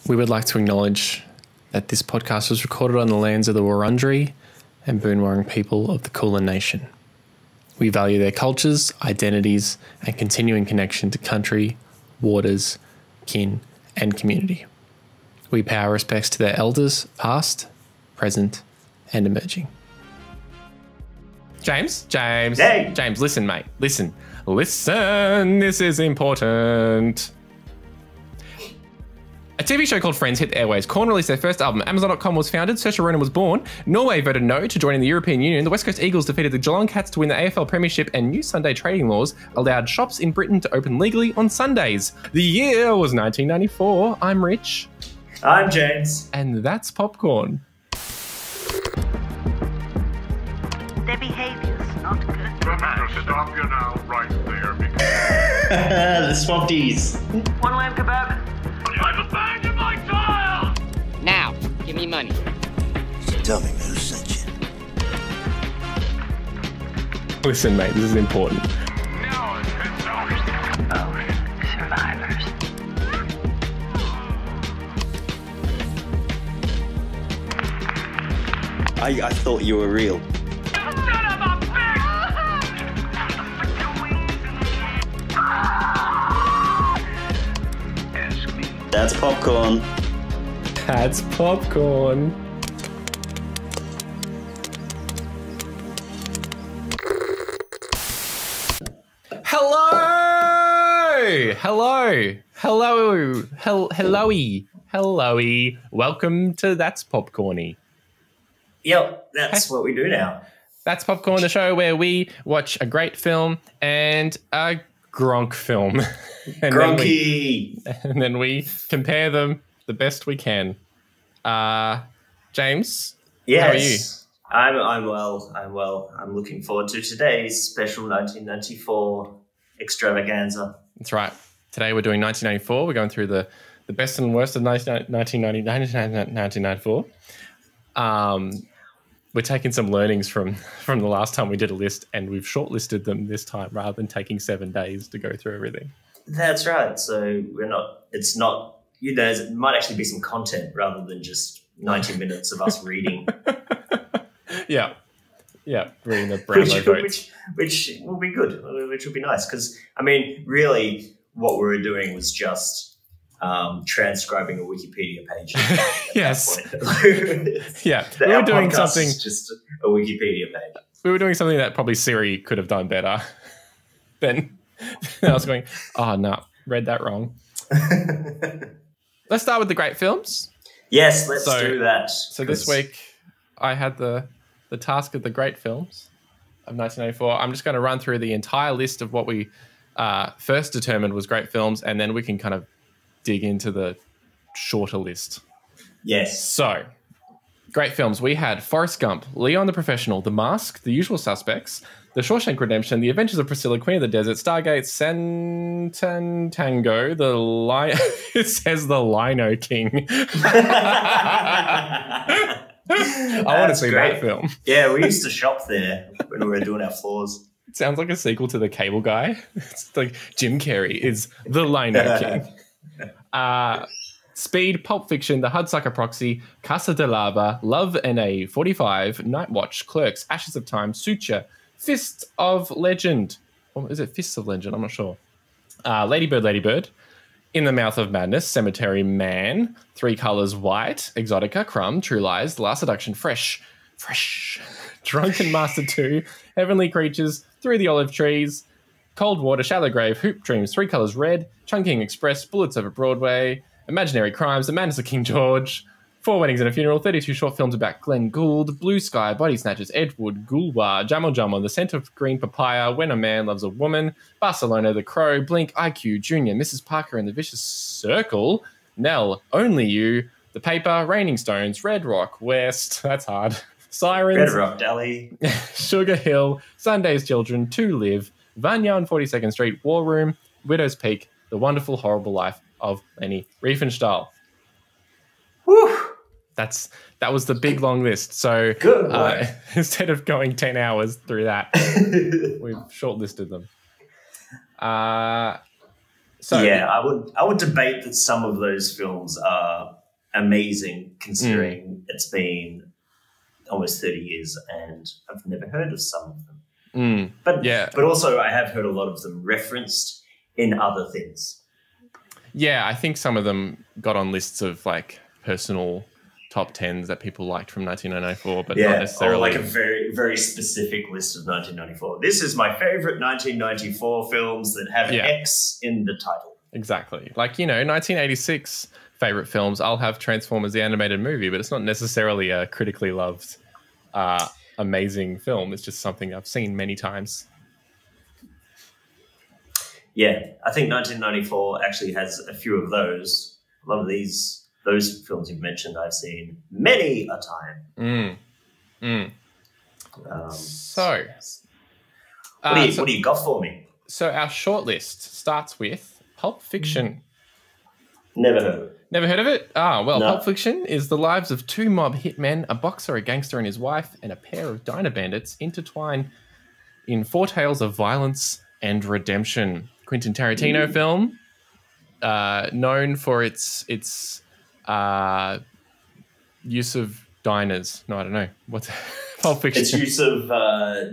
We would like to acknowledge that this podcast was recorded on the lands of the Wurundjeri and Boon Wurrung people of the Kulin Nation. We value their cultures, identities, and continuing connection to country, waters, kin, and community. We pay our respects to their elders, past, present, and emerging. James, Hey. James, listen, mate, listen, this is important. A TV show called Friends hit the airwaves. Korn released their first album. Amazon.com was founded. Saoirse Ronan was born. Norway voted no to joining the European Union. The West Coast Eagles defeated the Geelong Cats to win the AFL Premiership, and new Sunday trading laws allowed shops in Britain to open legally on Sundays. The year was 1994. I'm Rich. I'm James. And that's Popcorn. Their behaviour's not good. Remember, stop you now, right there, because The Swapties. One lamb kebab. I've abandoned my child! Now, give me money. Tell me who sent you. Listen, mate, this is important. Now it's been over. Oh, survivors. I thought you were real. Son of a bitch! That's popcorn. That's Popcorn. Hello-y. Welcome to That's Popcorny. Yep, that's what we do now. That's Popcorn, the show where we watch a great film and a Gronk film. Gronky. And then we compare them the best we can. James, Yes. I'm well. I'm looking forward to today's special 1994 extravaganza. that's right. Today we're doing 1994. We're going through the best and worst of 1994. We're taking some learnings from the last time we did a list, and we've shortlisted them this time rather than taking 7 days to go through everything. That's right. So it's not, it might actually be some content rather than just 90 minutes of us reading. Yeah, reading the Brownlow votes. Which will be good, which will be nice. Because, I mean, really what we were doing was just transcribing a Wikipedia page. Yes. Yeah, We we were doing something. Just a Wikipedia page. We were doing something that probably Siri could have done better. Then I was going, oh no, read that wrong. Let's start with the great films. Yes, let's do that. So this week I had the task of the great films of 1984. I'm just going to run through the entire list of what we first determined was great films, and then we can kind of dig into the shorter list. Yes. So, great films. We had Forrest Gump, Leon the Professional, The Mask, The Usual Suspects, The Shawshank Redemption, The Adventures of Priscilla, Queen of the Desert, Stargate, Tango, it says The Lino King. I want to see that film. Yeah, we used to shop there when we were doing our floors. It sounds like a sequel to The Cable Guy. It's like Jim Carrey is The Lino King. Speed, Pulp Fiction, The Hudsucker Proxy, Casa de Lava, Love N.A. 45, Night Watch, Clerks, Ashes of Time, Suture, Fists of Legend. Or is it Fists of Legend? I'm not sure. Lady Bird, In the Mouth of Madness, Cemetery Man, Three Colors White, Exotica, Crumb, True Lies, The Last Seduction, Fresh, Drunken Master 2, Heavenly Creatures, Through the Olive Trees, Cold Water, Shallow Grave, Hoop Dreams, Three Colors Red, Chungking Express, Bullets Over Broadway, Imaginary Crimes, The Madness of King George, 4 Weddings and a Funeral, 32 short films about Glenn Gould, Blue Sky, Body Snatchers, Ed Wood, Gulwar, Jamal Jamal, The Scent of Green Papaya, When a Man Loves a Woman, Barcelona, The Crow, Blink, IQ, Junior, Mrs. Parker and the Vicious Circle, Nell, Only You, The Paper, Raining Stones, Red Rock, West, that's hard, Sirens, Red Rock Deli, Sugar Hill, Sunday's Children, To Live, Vanya on 42nd Street, War Room, Widow's Peak, The Wonderful Horrible Life of Leni Riefenstahl. Whew. That was the big long list. So Good work. Instead of going 10 hours through that, we've shortlisted them. So yeah, I would debate that some of those films are amazing, considering it's been almost 30 years and I've never heard of some of them. But also I have heard a lot of them referenced in other things. Yeah, I think some of them got on lists of like personal top 10s that people liked from 1994, but not necessarily. Or like a very, very specific list of 1994. This is my favorite 1994 films that have X in the title. Exactly. Like, 1986 favorite films, I'll have Transformers the animated movie, but it's not necessarily a critically loved, amazing film. It's just something I've seen many times. Yeah, I think 1994 actually has a few of those. A lot of those films you've mentioned, I've seen many a time. So, what do you got for me? So our shortlist starts with Pulp Fiction. Never heard of it. Never heard of it? Well, No. Pulp Fiction is the lives of two mob hitmen, a boxer, a gangster and his wife, and a pair of diner bandits intertwine in 4 tales of violence and redemption. Quentin Tarantino film, known for its use of diners. No, I don't know. What's Pulp Fiction? Its use of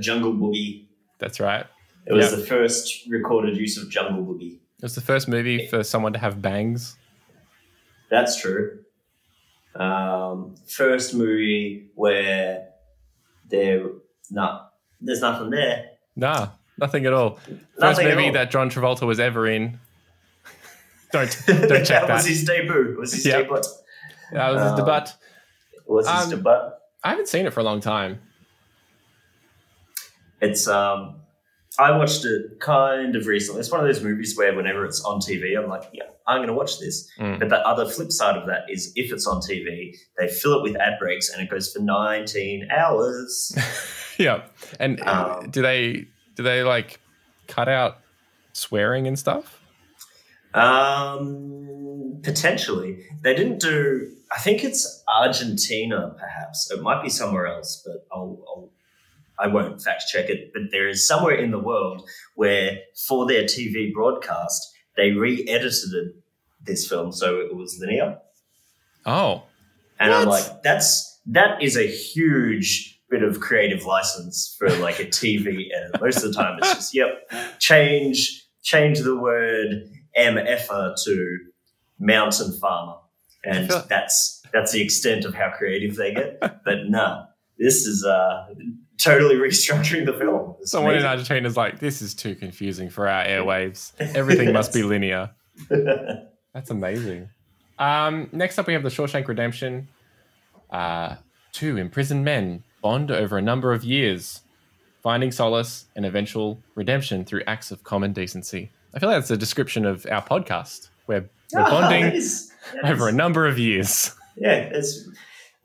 Jungle Boogie. That's right. It was the first recorded use of Jungle Boogie. It was the first movie for someone to have bangs. That's true. First movie where there's nothing there. Nah, nothing at all. First Nothing at movie all. that John Travolta was ever in. Don't check that. Was his debut. Was his debut. That was his debut. Was his debut. I haven't seen it for a long time. It's I watched it kind of recently. It's one of those movies where whenever it's on TV, I'm like, yeah, I'm going to watch this. But the other flip side of that is if it's on TV, they fill it with ad breaks and it goes for 19 hours. Yeah. And do they like cut out swearing and stuff? Potentially. They didn't do, I think it's Argentina perhaps. It might be somewhere else, but I won't fact check it. But there is somewhere in the world where for their TV broadcast, they re-edited this film so it was linear. Oh. And I'm like, that is a huge bit of creative license for like a TV edit. Most of the time it's just, change the word MFer to mountain farmer. And that's the extent of how creative they get. But no, this is totally restructuring the film. It's Someone amazing. in Argentina is like, this is too confusing for our airwaves. Everything must be linear. That's amazing. Next up, we have The Shawshank Redemption. 2 imprisoned men bond over a number of years, finding solace and eventual redemption through acts of common decency. I feel like that's a description of our podcast. We're bonding over a number of years. Yeah, this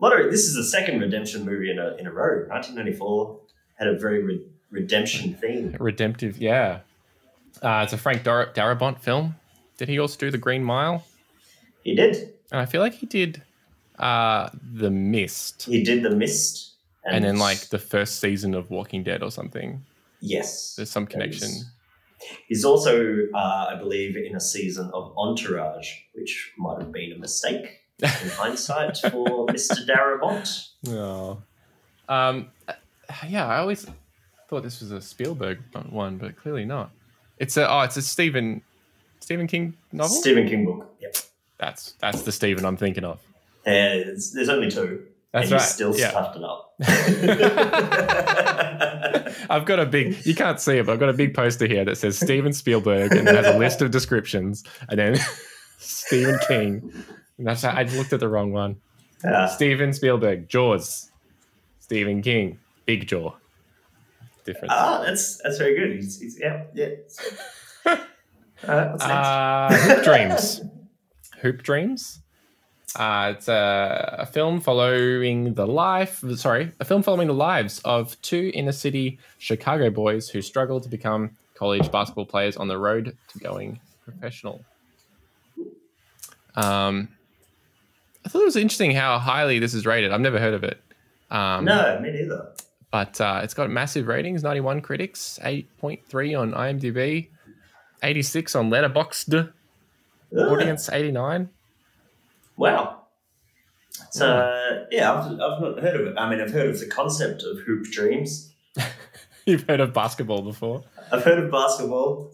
is the second redemption movie in a row. 1994 had a very redemption theme. Redemptive, yeah. It's a Frank Darabont film. Did he also do The Green Mile? He did. And I feel like he did The Mist. He did The Mist. And then like the first season of Walking Dead or something. Yes. There's some connection. He's also, I believe, in a season of Entourage, which might have been a mistake in hindsight for Mr. Darabont. Oh. Yeah, I always thought this was a Spielberg one, but clearly not. It's a Stephen King novel? Stephen King book, yep. That's the Stephen I'm thinking of. There's only 2. That's and right. He still stuffed it up. I've got a big, you can't see it, but I've got a big poster here that says Steven Spielberg and it has a list of descriptions and then Stephen King. And that's I looked at the wrong one. Steven Spielberg, Jaws. Stephen King, Big Jaw. Difference. That's very good. He's yeah. What's next? Hoop Dreams. Hoop Dreams. It's a film following the lives of 2 inner city Chicago boys who struggle to become college basketball players on the road to going professional. I thought it was interesting how highly this is rated. I've never heard of it. No, me neither. But it's got massive ratings, 91 critics, 8.3 on IMDb, 86 on Letterboxd. Audience 89. Wow. So I've not heard of it. I mean, I've heard of the concept of hoop dreams. You've heard of basketball before? I've heard of basketball.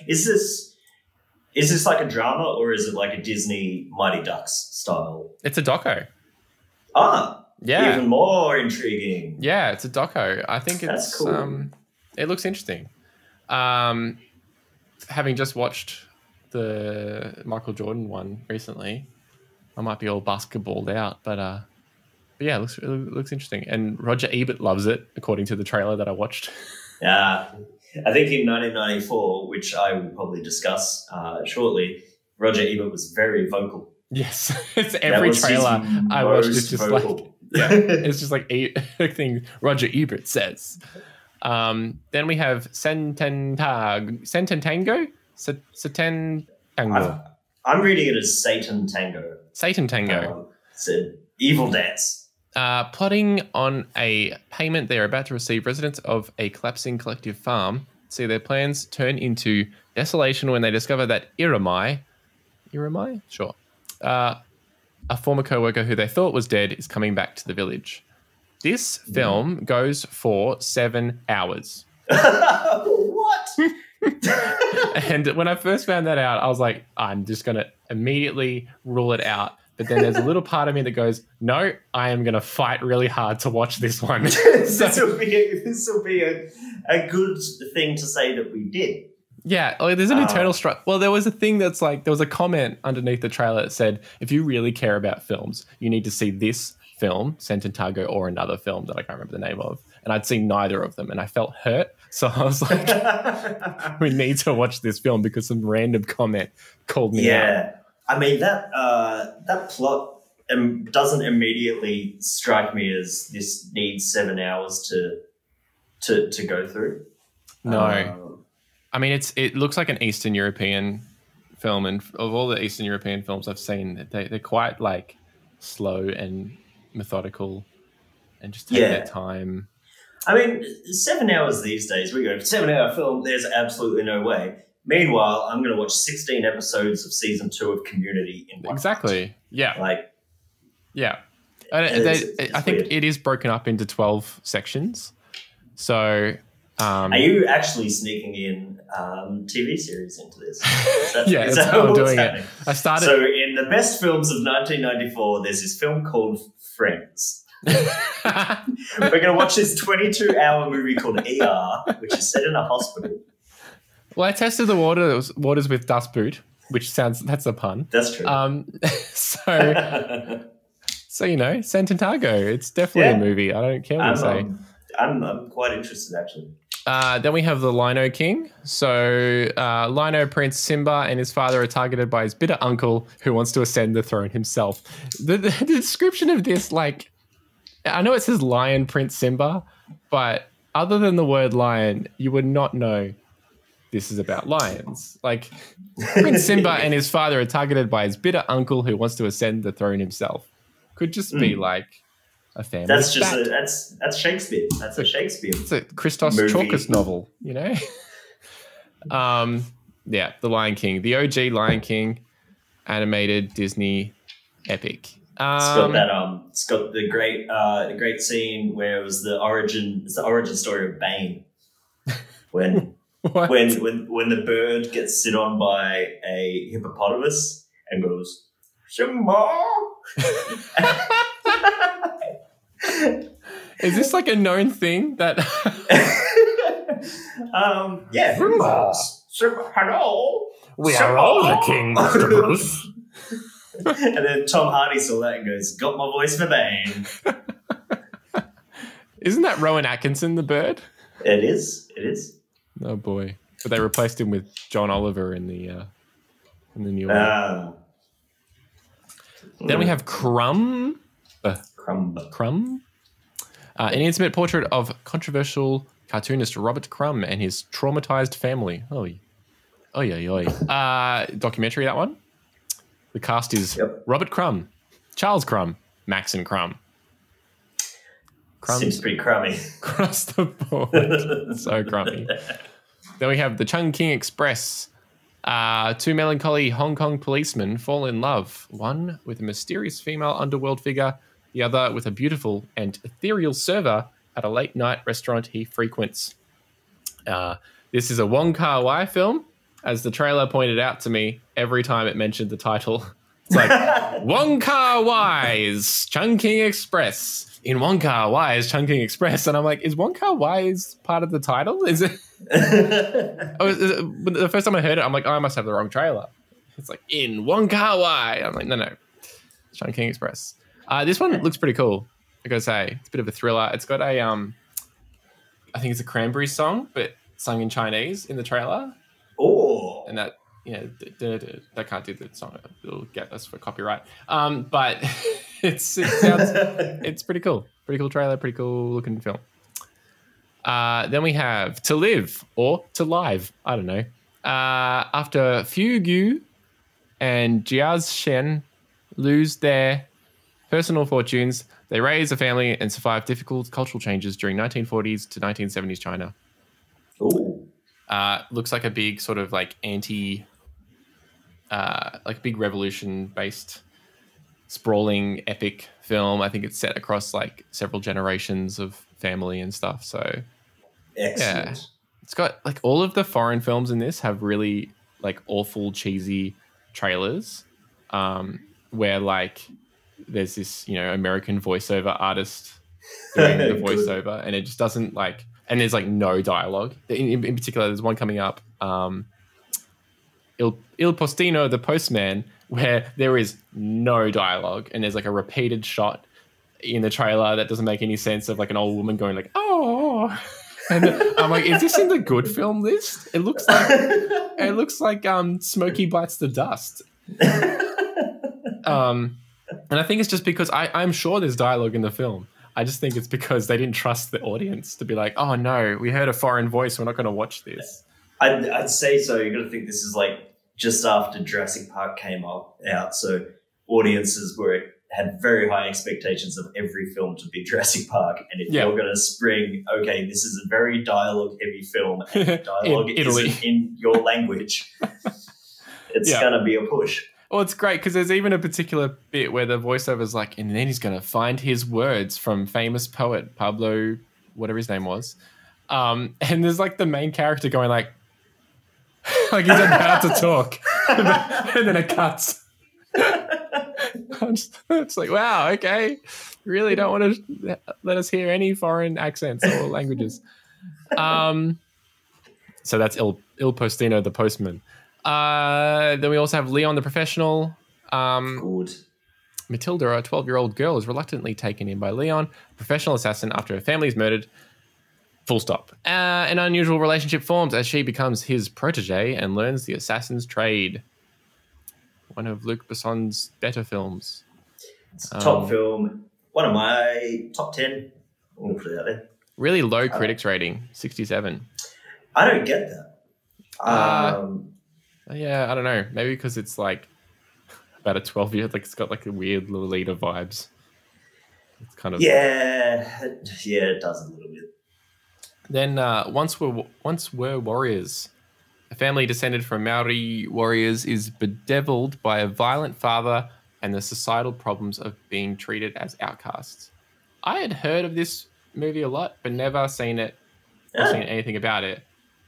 Is this like a drama or is it like a Disney Mighty Ducks style? It's a doco. Yeah. Even more intriguing. Yeah, it's a doco. I think That's cool. It looks interesting. Having just watched the Michael Jordan one recently, I might be all basketballed out, but yeah, it looks interesting. And Roger Ebert loves it, according to the trailer that I watched. Yeah, I think in 1994, which I will probably discuss shortly, Roger Ebert was very vocal. Yes, it's every trailer I watched is just vocal. Like, yeah, it's just like a thing Roger Ebert says. Then we have Sententango. I'm reading it as Satan Tango. Satan Tango. It's an evil dance. Plotting on a payment they are about to receive, residents of a collapsing collective farm see their plans turn into desolation when they discover that Iramai? Sure. A former co-worker who they thought was dead is coming back to the village. This film goes for 7 hours. What? And when I first found that out, I was like, I'm just going to immediately rule it out. But then there's a little part of me that goes, no, I am going to fight really hard to watch this one. This will be a good thing to say that we did. Yeah, like there's an internal struggle. Well, there was a thing that's like, there was a comment underneath the trailer that said, if you really care about films, you need to see this film, Sententango, or another film that I can't remember the name of. And I'd seen neither of them and I felt hurt. So I was like, we need to watch this film because some random comment called me out. Yeah. I mean, that plot doesn't immediately strike me as this needs 7 hours to go through. No. I mean, it looks like an Eastern European film, and of all the Eastern European films I've seen, they're quite like slow and methodical and just take their time. I mean, 7 hours these days, we go, 7 hour film, there's absolutely no way. Meanwhile, I'm going to watch 16 episodes of season 2 of Community in one Exactly. night. Yeah. Yeah. I think it is broken up into 12 sections. So... are you actually sneaking in TV series into this? That's how I'm doing it. I started. So in the best films of 1994, there's this film called Friends. We're going to watch this 22-hour movie called ER, which is set in a hospital. Well, I tested the waters with Dust Boot, which that's a pun. That's true. So you know, Sententango. It's definitely a movie. I don't care what you say. I'm quite interested, actually. Then we have the Lino King. So Lino Prince Simba and his father are targeted by his bitter uncle who wants to ascend the throne himself. The description of this, like, I know it says Lion Prince Simba, but other than the word lion, you would not know this is about lions. Like, Prince Simba and his father are targeted by his bitter uncle who wants to ascend the throne himself. Could just be like a family. That's just that's Shakespeare. That's a Shakespeare. It's a Christos Chalkis novel, you know. Yeah, The Lion King, the OG Lion King, animated Disney epic. It's got the great scene where it was the origin story of Bane, when the bird gets sit on by a hippopotamus and goes Simba. Is this like a known thing that? Yeah. Simba, hello. We are all the king, Mr. Bruce. And then Tom Hardy saw that and goes, "Got my voice for Bane." Isn't that Rowan Atkinson, the bird? It is. Oh boy! But they replaced him with John Oliver in the new one. Then we have Crumb. Crumb. An intimate portrait of controversial cartoonist Robert Crumb and his traumatized family. Documentary, that one. The cast is Robert Crumb, Charles Crumb, Maxon Crumb. Seems pretty crummy. Across the board. So crummy. Then we have the Chung King Express, Two melancholy Hong Kong policemen fall in love, one with a mysterious female underworld figure, the other with a beautiful and ethereal server at a late-night restaurant he frequents. This is a Wong Kar-wai film, as the trailer pointed out to me every time it mentioned the title. It's like, Wong Kar-wai's Chungking Express. In Wong Kar-wai's Chungking Express. And I'm like, is Wong Kar-wai's part of the title? Is it? The first time I heard it, I'm like, oh, I must have the wrong trailer. It's like, in Wong Kar-wai. I'm like, no. Chungking Express. This one looks pretty cool, I gotta say. It's a bit of a thriller. It's got a, I think it's a Cranberries song, but sung in Chinese in the trailer. Oh. And that, that can't do the song. It'll get us for copyright. But it's pretty cool. Pretty cool trailer, pretty cool looking film. Then we have To Live or To Live. I don't know. After Fu Gu and Jiaz Shen lose their personal fortunes, they raise a family and survive difficult cultural changes during 1940s to 1970s China. Ooh. Looks like a big sort of like like big revolution-based sprawling epic film. I think it's set across like several generations of family and stuff. So Excellent. yeah, it's got like all of the foreign films in this have really like awful cheesy trailers, where like there's this American voiceover artist doing the voiceover, and it just doesn't like. And there's like no dialogue. In particular, there's one coming up, Il Postino, the postman, where there is no dialogue, and there's like a repeated shot in the trailer that doesn't make any sense of like an old woman going like, oh, and I'm like, is this in the good film list? It looks like Smokey Bites the Dust. And I think it's just because I'm sure there's dialogue in the film. I just think it's because they didn't trust the audience to be like, oh no, we heard a foreign voice, we're not going to watch this. I'd say so. You've got to think this is like just after Jurassic Park came out, so audiences had very high expectations of every film to be Jurassic Park. And if you're going to spring, okay, this is a very dialogue-heavy film, and the dialogue isn't in your language, it's going to be a push. Well, it's great because there's even a particular bit where the voiceover's like, and then he's going to find his words from famous poet Pablo, whatever his name was. And there's like the main character going like he's about to talk. And then it cuts. It's like, wow, okay. Really don't want to let us hear any foreign accents or languages. So that's Il Postino, the postman. Then we also have Leon the professional. Good. Matilda, a 12-year-old girl, is reluctantly taken in by Leon, a professional assassin, after her family is murdered. Full stop. An unusual relationship forms as she becomes his protege and learns the assassin's trade. One of Luc Besson's better films. It's a top film. One of my top 10. I'm going to put it out there. Really low critics rating, 67. I don't get that. Yeah, I don't know. Maybe because it's like about a 12-year, like it's got like a weird Lolita vibes. It's kind of it does a little bit. Then once were warriors. A family descended from Maori warriors is bedeviled by a violent father and the societal problems of being treated as outcasts. I had heard of this movie a lot, but never seen it or seen anything about it.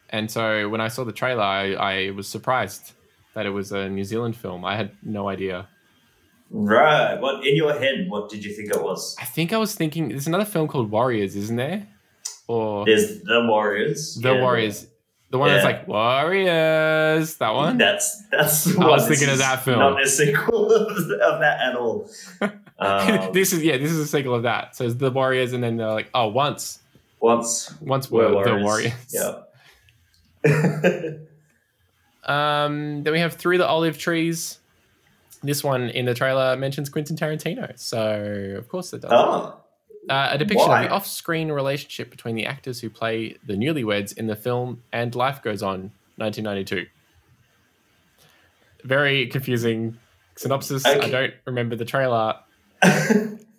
And so when I saw the trailer, I was surprised that it was a New Zealand film. I had no idea. Right. What in your head, what did you think it was? I think I was thinking there's another film called Warriors, isn't there? Or there's The Warriors. The Warriors. The one that's like Warriors. That one? That's the one. I was thinking of that film. Not a sequel of that at all. This is a sequel of that. So it's The Warriors, and then they're like, oh, once were The Warriors. Yeah. Then we have Through the Olive Trees. This one in the trailer mentions Quentin Tarantino, so of course it does. A depiction of the off-screen relationship between the actors who play the newlyweds in the film And Life Goes On, 1992. Very confusing synopsis. Okay. I don't remember the trailer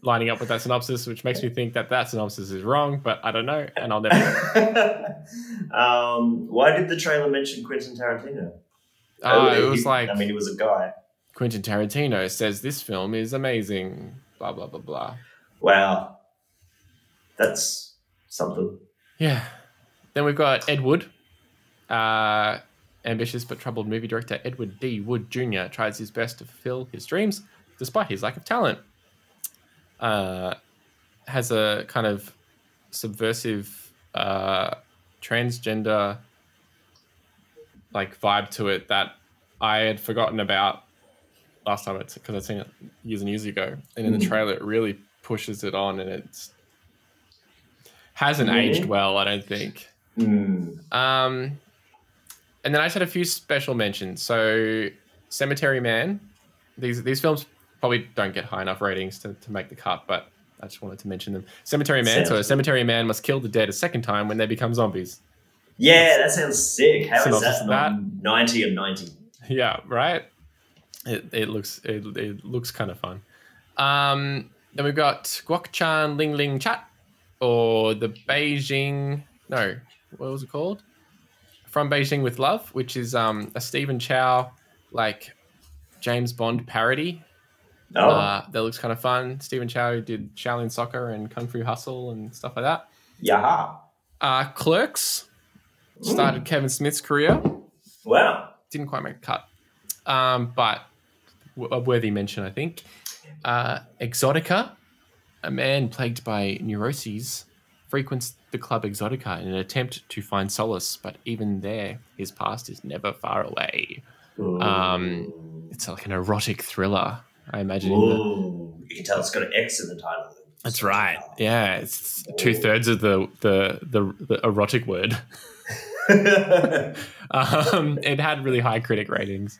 lining up with that synopsis, which makes me think that synopsis is wrong, but I don't know, and I'll never know. Why did the trailer mention Quentin Tarantino? It was like, I mean, he was a guy. Quentin Tarantino says this film is amazing. Blah blah blah blah. Wow, that's something. Yeah. Then we've got Ed Wood. Ambitious but troubled movie director Edward D. Wood Jr. tries his best to fulfill his dreams despite his lack of talent. Has a kind of subversive transgender like vibe to it that I had forgotten about last time because I'd seen it years and years ago. And in the trailer, it really pushes it on, and it hasn't aged well, I don't think. And then I just had a few special mentions. So Cemetery Man. These films probably don't get high enough ratings to make the cut, but I just wanted to mention them. Cemetery Man. So a cemetery man must kill the dead a second time when they become zombies. Yeah, that sounds sick. How is that Synopsis not 90 and 90? Yeah, right? It looks kind of fun. Then we've got Guok Chan Ling Ling Chat, or the Beijing... No, what was it called? From Beijing with Love, which is a Stephen Chow, like, James Bond parody. That looks kind of fun. Stephen Chow, who did Shaolin Soccer and Kung Fu Hustle and stuff like that. Yaha. Clerks started Kevin Smith's career. Wow. Didn't quite make a cut. But a worthy mention, I think. Exotica, a man plagued by neuroses, frequents the club Exotica in an attempt to find solace, but even there, his past is never far away. It's like an erotic thriller, I imagine. You can tell it's got an X in the title. That's right. Yeah, it's 2/3 of the erotic word. It had really high critic ratings,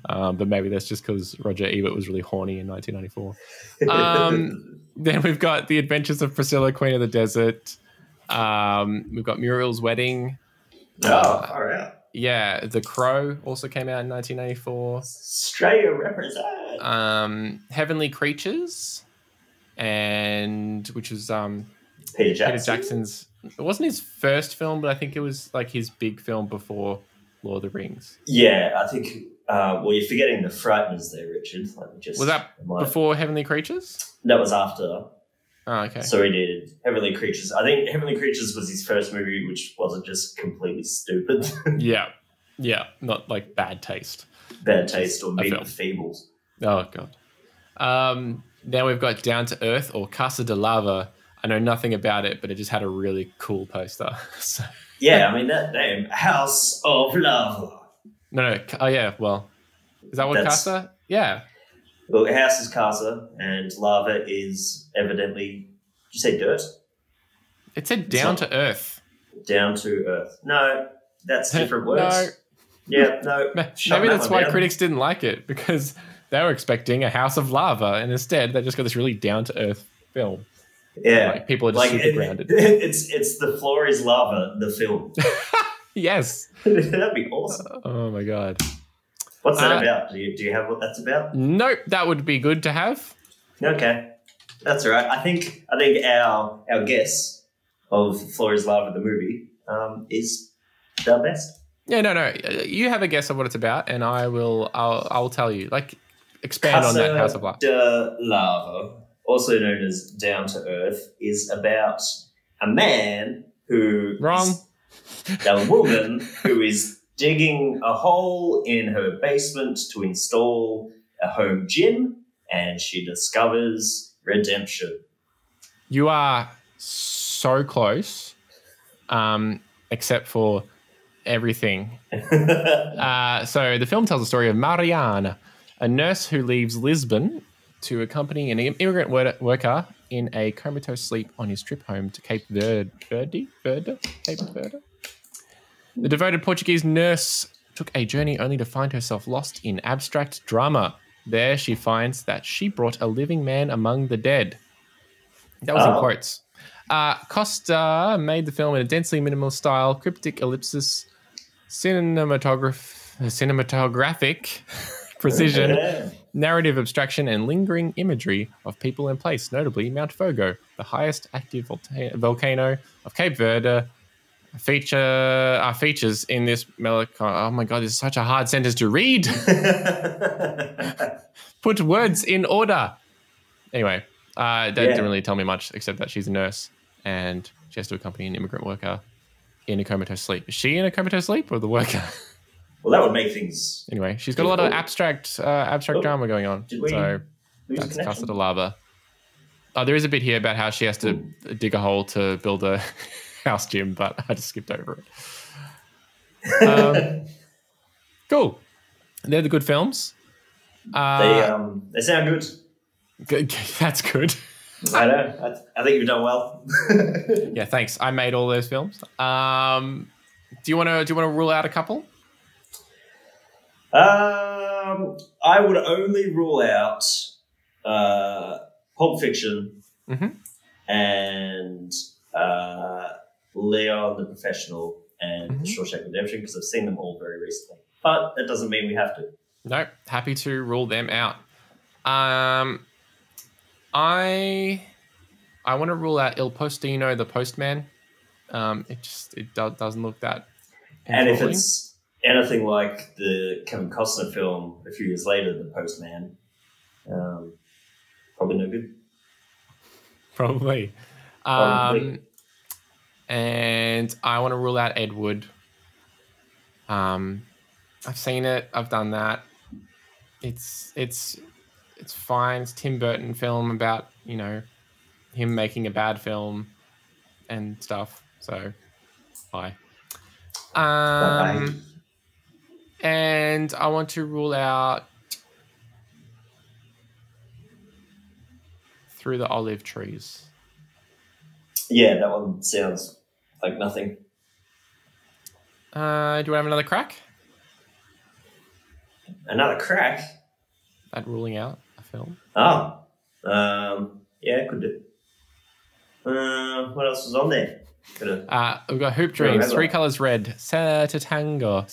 but maybe that's just because Roger Ebert was really horny in 1994. Then we've got The Adventures of Priscilla, Queen of the Desert. We've got Muriel's Wedding. All right. Yeah, The Crow also came out in 1994. Australia represent. Heavenly Creatures, and which was Peter Jackson. Peter Jackson's. It wasn't his first film, but I think it was like his big film before Lord of the Rings. Yeah, I think. Well, you're forgetting The Frighteners there, Richard. Was that before Heavenly Creatures? That was after. Oh, okay. So he did Heavenly Creatures. I think Heavenly Creatures was his first movie, which wasn't just completely stupid. Yeah, not like bad taste. Bad taste or Meet the Feebles. Oh god. Then we've got Down to Earth, or Casa de Lava. I know nothing about it, but it just had a really cool poster. So. Yeah, I mean that name, House of Lava. No. Oh yeah. Well, is that what Casa? Yeah. Well, house is casa, and lava is evidently. Did you say dirt? It said down to earth. Down to earth. No, that's different words. No. Yeah, no. Maybe that's why critics didn't like it, because they were expecting a house of lava, and instead they just got this really down to earth film. Yeah, like, people are just super grounded. It's The Floor is Lava, the film. Yes, that'd be awesome. Oh my god. What's that about? Do you have what that's about? Nope, that would be good to have. Okay, that's all right. I think our guess of Floor is Lava, the movie, is the best. Yeah, no. You have a guess of what it's about, and I'll tell you. Like, expand on that House of Lava. De Lava, also known as Down to Earth, is about a man who a woman who is digging a hole in her basement to install a home gym, and she discovers redemption. You are so close, except for everything. So the film tells the story of Mariana, a nurse who leaves Lisbon to accompany an immigrant worker in a comatose sleep on his trip home to Cape Verde. The devoted Portuguese nurse took a journey only to find herself lost in abstract drama. There she finds that she brought a living man among the dead. That was in quotes. Costa made the film in a densely minimal style, cryptic ellipsis, cinematographic precision, narrative abstraction, and lingering imagery of people and place, notably Mount Fogo, the highest active volcano of Cape Verde, features in this Oh my God, this is such a hard sentence to read. Put words in order. Anyway, that didn't really tell me much except that she's a nurse and she has to accompany an immigrant worker in a comatose sleep. Is she in a comatose sleep or the worker? Well, that would make things... Anyway, she's got a lot of abstract drama going on. So that's connection? Casa de Lava. Oh, there is a bit here about how she has to dig a hole to build a house gym, but I just skipped over it. Cool. They're the good films. They sound good. That's good. I know. I think you've done well. Yeah, thanks. I made all those films. Do you want to rule out a couple? I would only rule out Pulp Fiction and Leon the Professional and Shawshank Redemption because I've seen them all very recently. But that doesn't mean we have to. No, happy to rule them out. I want to rule out Il Postino, the Postman. It doesn't look that. And if it's anything like the Kevin Costner film a few years later, The Postman, probably no good. Probably. And I want to rule out Ed Wood. I've seen it. I've done that. It's fine. It's Tim Burton film about, him making a bad film and stuff. So, bye. Bye-bye. And I want to rule out Through the Olive Trees. Yeah, that one sounds like nothing. Do you want to have another crack? Another crack? At ruling out a film? Oh. Yeah, could do. What else was on there? We've got Hoop Dreams, Three Colors Red, Satan Tango.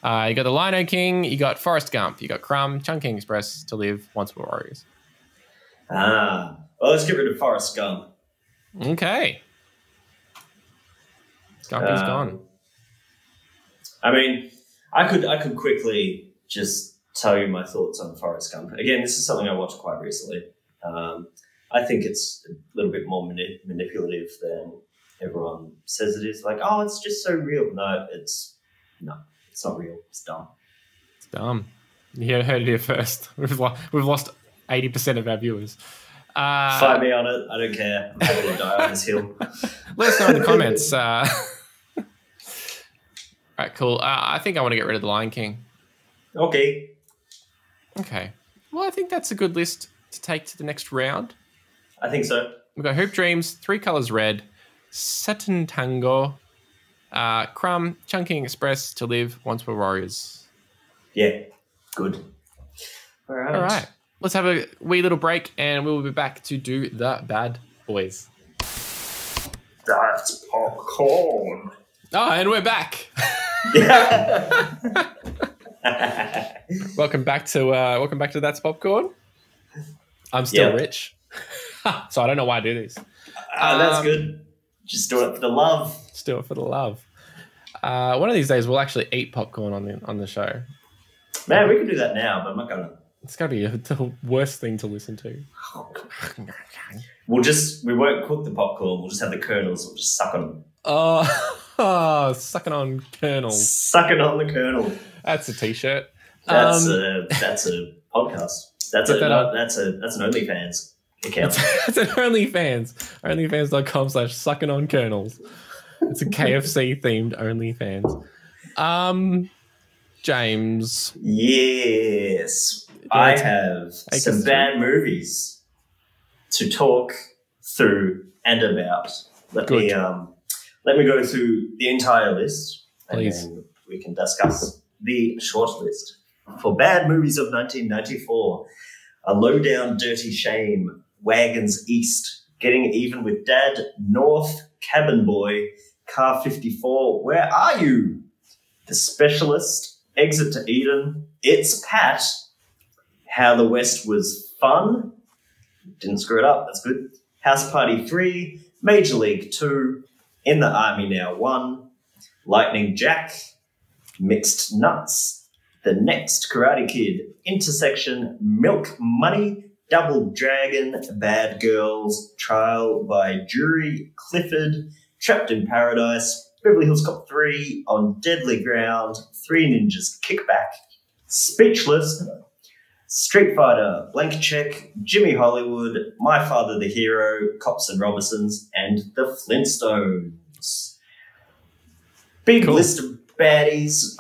You got The Lion King, you got Forrest Gump, you got Crumb, Chungking Express, To Live, Once Were Warriors. Well, let's get rid of Forrest Gump. Okay. Gumpy's gone. I mean, I could quickly just tell you my thoughts on Forrest Gump. Again, this is something I watched quite recently. I think it's a little bit more manipulative than everyone says it is. Like, oh, it's just so real. No, it's not real. It's dumb. It's dumb. You heard it here first. We've lost 80% of our viewers. Fight me on it. I don't care. I'm happy to die on this hill. Let us know in the comments. All right, cool. I think I want to get rid of The Lion King. Okay. Well, I think that's a good list to take to the next round. I think so. We've got Hoop Dreams, Three Colors Red, Satan Tango, Crumb, Chungking Express, To Live, Once Were Warriors. Yeah, good. All right. Let's have a wee little break and we'll be back to do the Bad Boys. That's popcorn. Oh, and we're back. Yeah. Welcome back to That's Popcorn. I'm still rich. So I don't know why I do this. That's good. Just do it for the love. Just do it for the love. One of these days we'll actually eat popcorn on the show. Man, we could do that now, but I'm not gonna. It's gotta be the worst thing to listen to. We won't cook the popcorn. We'll just have the kernels. We'll just suck on them. Oh, sucking on kernels. Sucking on the kernel. That's a t-shirt. That's a podcast. That's an OnlyFans account. That's an OnlyFans. OnlyFans.com/sucking on kernels. It's a KFC themed OnlyFans. James. Yes. I have some bad movies to talk through and about. Let me go through the entire list. Please. And then we can discuss the short list. For bad movies of 1994, A Low-Down Dirty Shame, Wagons East, Getting Even with Dad, North, Cabin Boy, Car 54, Where Are You? The Specialist, Exit to Eden, It's Pat, How the West Was Fun, didn't screw it up, that's good, House Party 3, Major League 2, In the Army Now 1, Lightning Jack, Mixed Nuts, The Next Karate Kid, Intersection, Milk Money, Double Dragon, Bad Girls, Trial by Jury, Clifford, Trapped in Paradise, Beverly Hills Cop 3, On Deadly Ground, Three Ninjas Kickback, Speechless, Street Fighter, Blank Check, Jimmy Hollywood, My Father the Hero, Cops and Robinsons, and The Flintstones. Big list of baddies,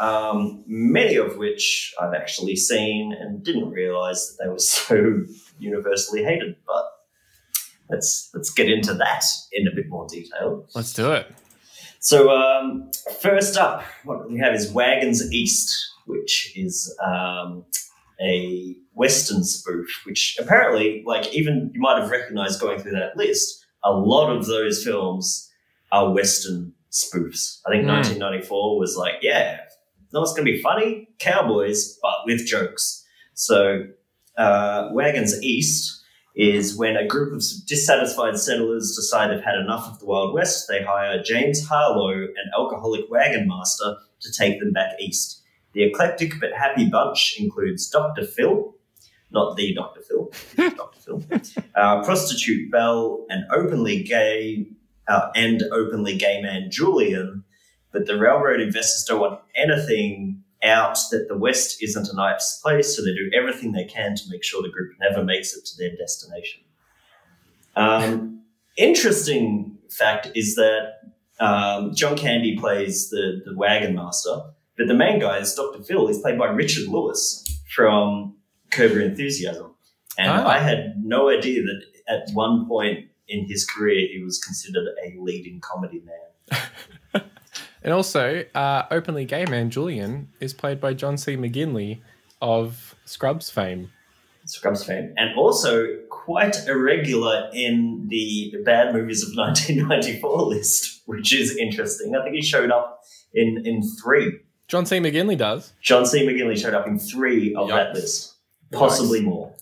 many of which I've actually seen and didn't realise that they were so universally hated. But let's get into that in a bit more detail. Let's do it. So first up, what we have is Wagons East, which is a Western spoof, which apparently, like, even you might have recognised going through that list, a lot of those films are Western spoofs. I think 1994 was like, yeah, no, it's going to be funny, cowboys, but with jokes. So Wagons East is when a group of dissatisfied settlers decide they've had enough of the Wild West. They hire James Harlow, an alcoholic wagon master, to take them back east. The eclectic but happy bunch includes Dr. Phil, not the Dr. Phil, Dr. Phil, prostitute Belle, an openly gay man Julian, but the railroad investors don't want anything out that the West isn't a nice place, so they do everything they can to make sure the group never makes it to their destination. Interesting fact is that John Candy plays the wagon master, but the main guy is Dr. Phil. He's played by Richard Lewis from Curb Your Enthusiasm. And I had no idea that at one point in his career he was considered a leading comedy man. And also, openly gay man Julian is played by John C. McGinley of Scrubs fame. And also quite irregular in the bad movies of 1994 list, which is interesting. I think he showed up in 3. John C. McGinley does. John C. McGinley showed up in 3 of that list. Possibly more.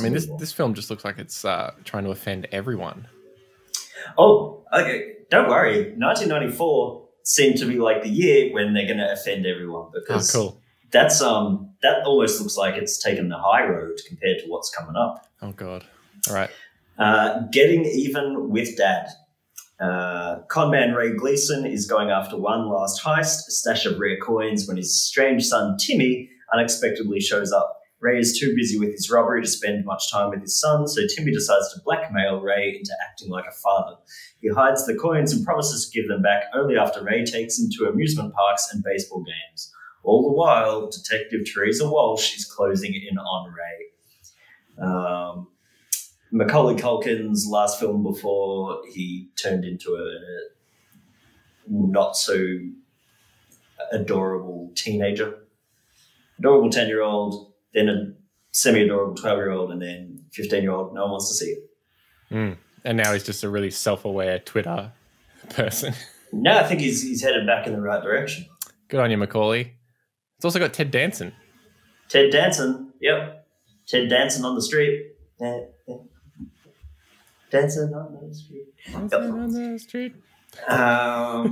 This film just looks like it's trying to offend everyone. Oh, okay. Don't worry. 1994 seemed to be like the year when they're going to offend everyone, because cool. That's that almost looks like it's taken the high road compared to what's coming up. Oh God! All right. Getting Even with Dad. Conman Ray Gleason is going after one last heist, a stash of rare coins, when his strange son Timmy unexpectedly shows up. Ray is too busy with his robbery to spend much time with his son, so Timmy decides to blackmail Ray into acting like a father. He hides the coins and promises to give them back only after Ray takes him to amusement parks and baseball games. All the while, Detective Teresa Walsh is closing in on Ray. Macaulay Culkin's last film before he turned into a not so adorable teenager. Adorable 10-year-old, then a semi-adorable 12-year-old, and then 15-year-old. No one wants to see it. And now he's just a really self-aware Twitter person. No, I think he's headed back in the right direction. Good on you, Macaulay. It's also got Ted Danson. Ted Danson, yep. Ted Danson on the street. Dancing on the street. Dancing on the street. I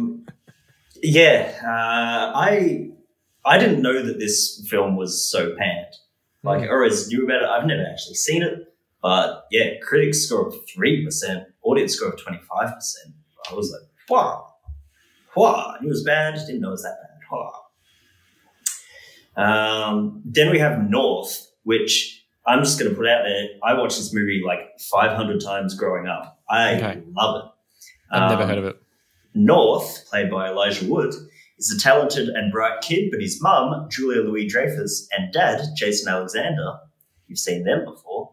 didn't know that this film was so panned. Like, I always knew about it. I've never actually seen it. But, yeah, critics score of 3%, audience score of 25%. I was like, wow. I knew it was bad, didn't know it was that bad. Wow. Then we have North, which I'm just going to put out there. I watched this movie like 500 times growing up. I love it. I've never heard of it. North, played by Elijah Wood, is a talented and bright kid, but his mum, Julia Louis-Dreyfus, and dad, Jason Alexander, you've seen them before,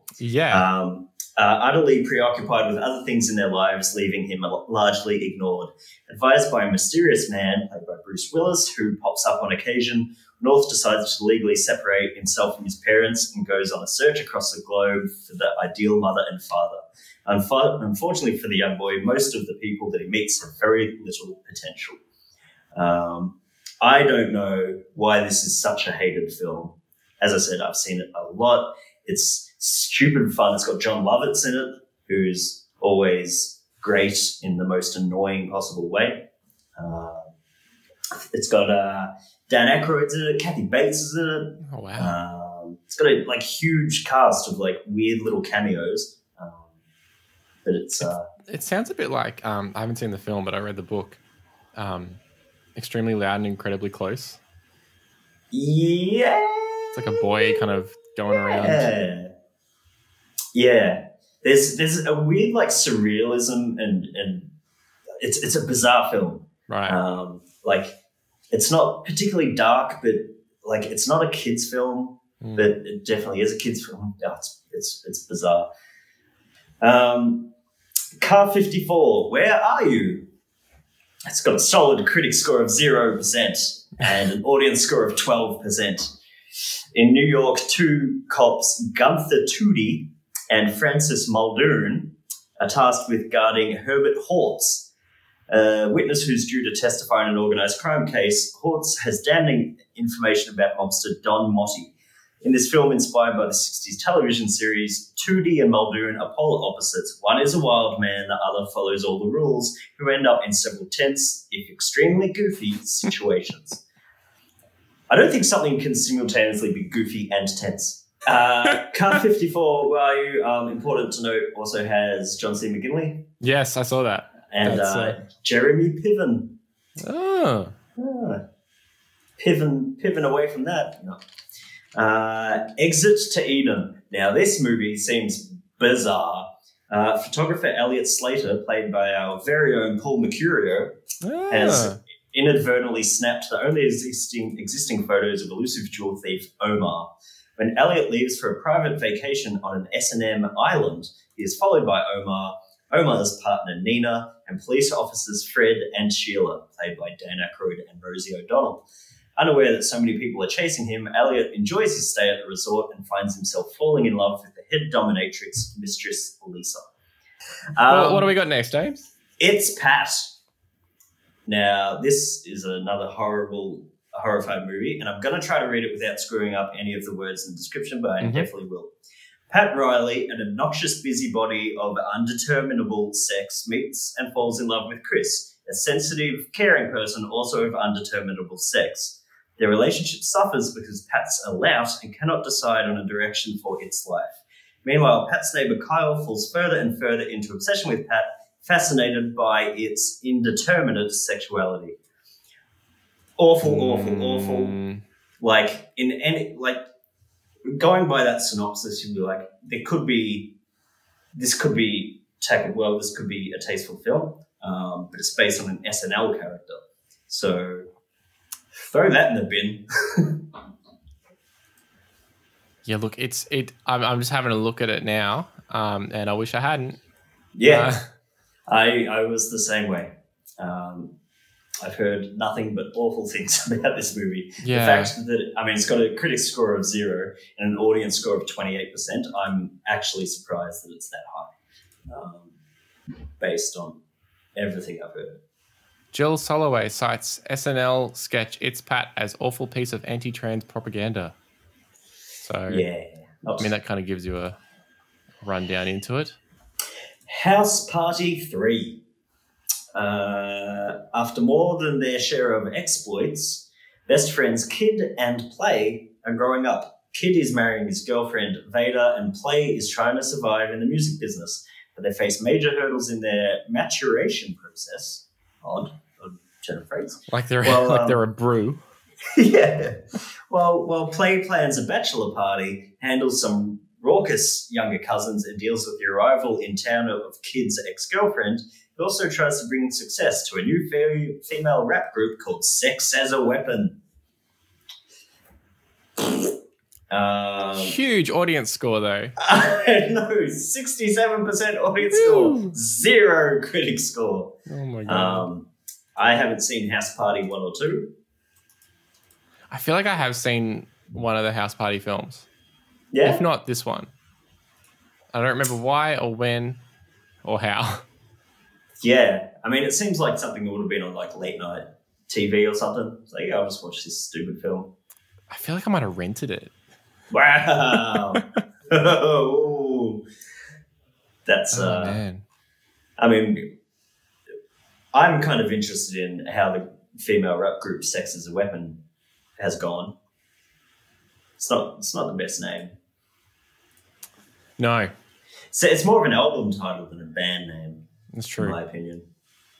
utterly preoccupied with other things in their lives, leaving him largely ignored. Advised by a mysterious man, played by Bruce Willis, who pops up on occasion, North decides to legally separate himself from his parents and goes on a search across the globe for the ideal mother and father. Unfortunately for the young boy, most of the people that he meets have very little potential. I don't know why this is such a hated film. As I said, I've seen it a lot. It's stupid fun. It's got John Lovitz in it, who's always great in the most annoying possible way. It's got Dan Aykroyd's in it, Kathy Bates is in it. Oh, wow. It's got a huge cast of weird little cameos, but it's. It sounds a bit like I haven't seen the film, but I read the book. Extremely Loud and Incredibly Close. Yeah, it's like a boy kind of going around. Yeah. There's a weird surrealism and it's a bizarre film. Right. It's not particularly dark, but it's not a kids film, but it definitely is a kids film. Oh, it's bizarre. Car 54, Where Are You? It's got a solid critic score of 0% and an audience score of 12%. In New York, two cops, Gunther Toody and Francis Muldoon, are tasked with guarding Herbert Hortz, a witness who's due to testify in an organised crime case. Hortz has damning information about mobster Don Motti. In this film, inspired by the 60s television series, Toody and Muldoon are polar opposites. One is a wild man, the other follows all the rules, who end up in several tense, if extremely goofy, situations. I don't think something can simultaneously be goofy and tense. Car 54, Where Are You? Important to note, also has John C. McGinley. Yes, I saw that. And Jeremy Piven. Oh. Piven away from that. No. Exit to Eden. Now, this movie seems bizarre. Photographer Elliot Slater, played by our very own Paul Mercurio, has inadvertently snapped the only existing photos of elusive jewel thief Omar. When Elliot leaves for a private vacation on an S&M island, he is followed by Omar, Omar's partner Nina, and police officers Fred and Sheila, played by Dan Aykroyd and Rosie O'Donnell. Unaware that so many people are chasing him, Elliot enjoys his stay at the resort and finds himself falling in love with the head dominatrix, Mistress Lisa. What do we got next, James? It's Pat. Now, this is another horrified movie, and I'm going to try to read it without screwing up any of the words in the description, but I definitely will. Pat Riley, an obnoxious busybody of undeterminable sex, meets and falls in love with Chris, a sensitive, caring person also of undeterminable sex. Their relationship suffers because Pat's a lout and cannot decide on a direction for its life. Meanwhile, Pat's neighbour Kyle falls further and further into obsession with Pat, fascinated by its indeterminate sexuality. Awful. Going by that synopsis, you'd be like, this could be tackled well, this could be a tasteful film, but it's based on an SNL character. So throw that in the bin. Yeah, look, I'm just having a look at it now, and I wish I hadn't. Yeah, I was the same way. I've heard nothing but awful things about this movie. Yeah. The fact that, it's got a critic score of 0 and an audience score of 28%, I'm actually surprised that it's that high, based on everything I've heard. Jill Soloway cites SNL sketch It's Pat as awful piece of anti-trans propaganda. So, yeah. that kind of gives you a rundown into it. House Party 3. After more than their share of exploits, best friends Kid and Play are growing up. Kid is marrying his girlfriend Veda, and Play is trying to survive in the music business, but they face major hurdles in their maturation process. Odd turn of phrase. Like they're a brew. Yeah. While Play plans a bachelor party, handles some raucous younger cousins, and deals with the arrival in town of Kid's ex-girlfriend, he also tries to bring success to a new female rap group called Sex as a Weapon. Huge audience score, though. No, 67% audience score, 0 critic score. Oh, my God. I haven't seen House Party 1 or 2. I feel like I have seen one of the House Party films. Yeah? If not this one. I don't remember why or when or how. Yeah. It seems like something that would have been on late night TV or something. It's like, I'll just watch this stupid film. I feel like I might have rented it. Wow. That's man. I mean, I'm kind of interested in how the female rap group Sex as a Weapon has gone. It's not the best name. No. So it's more of an album title than a band name. That's true. In my opinion.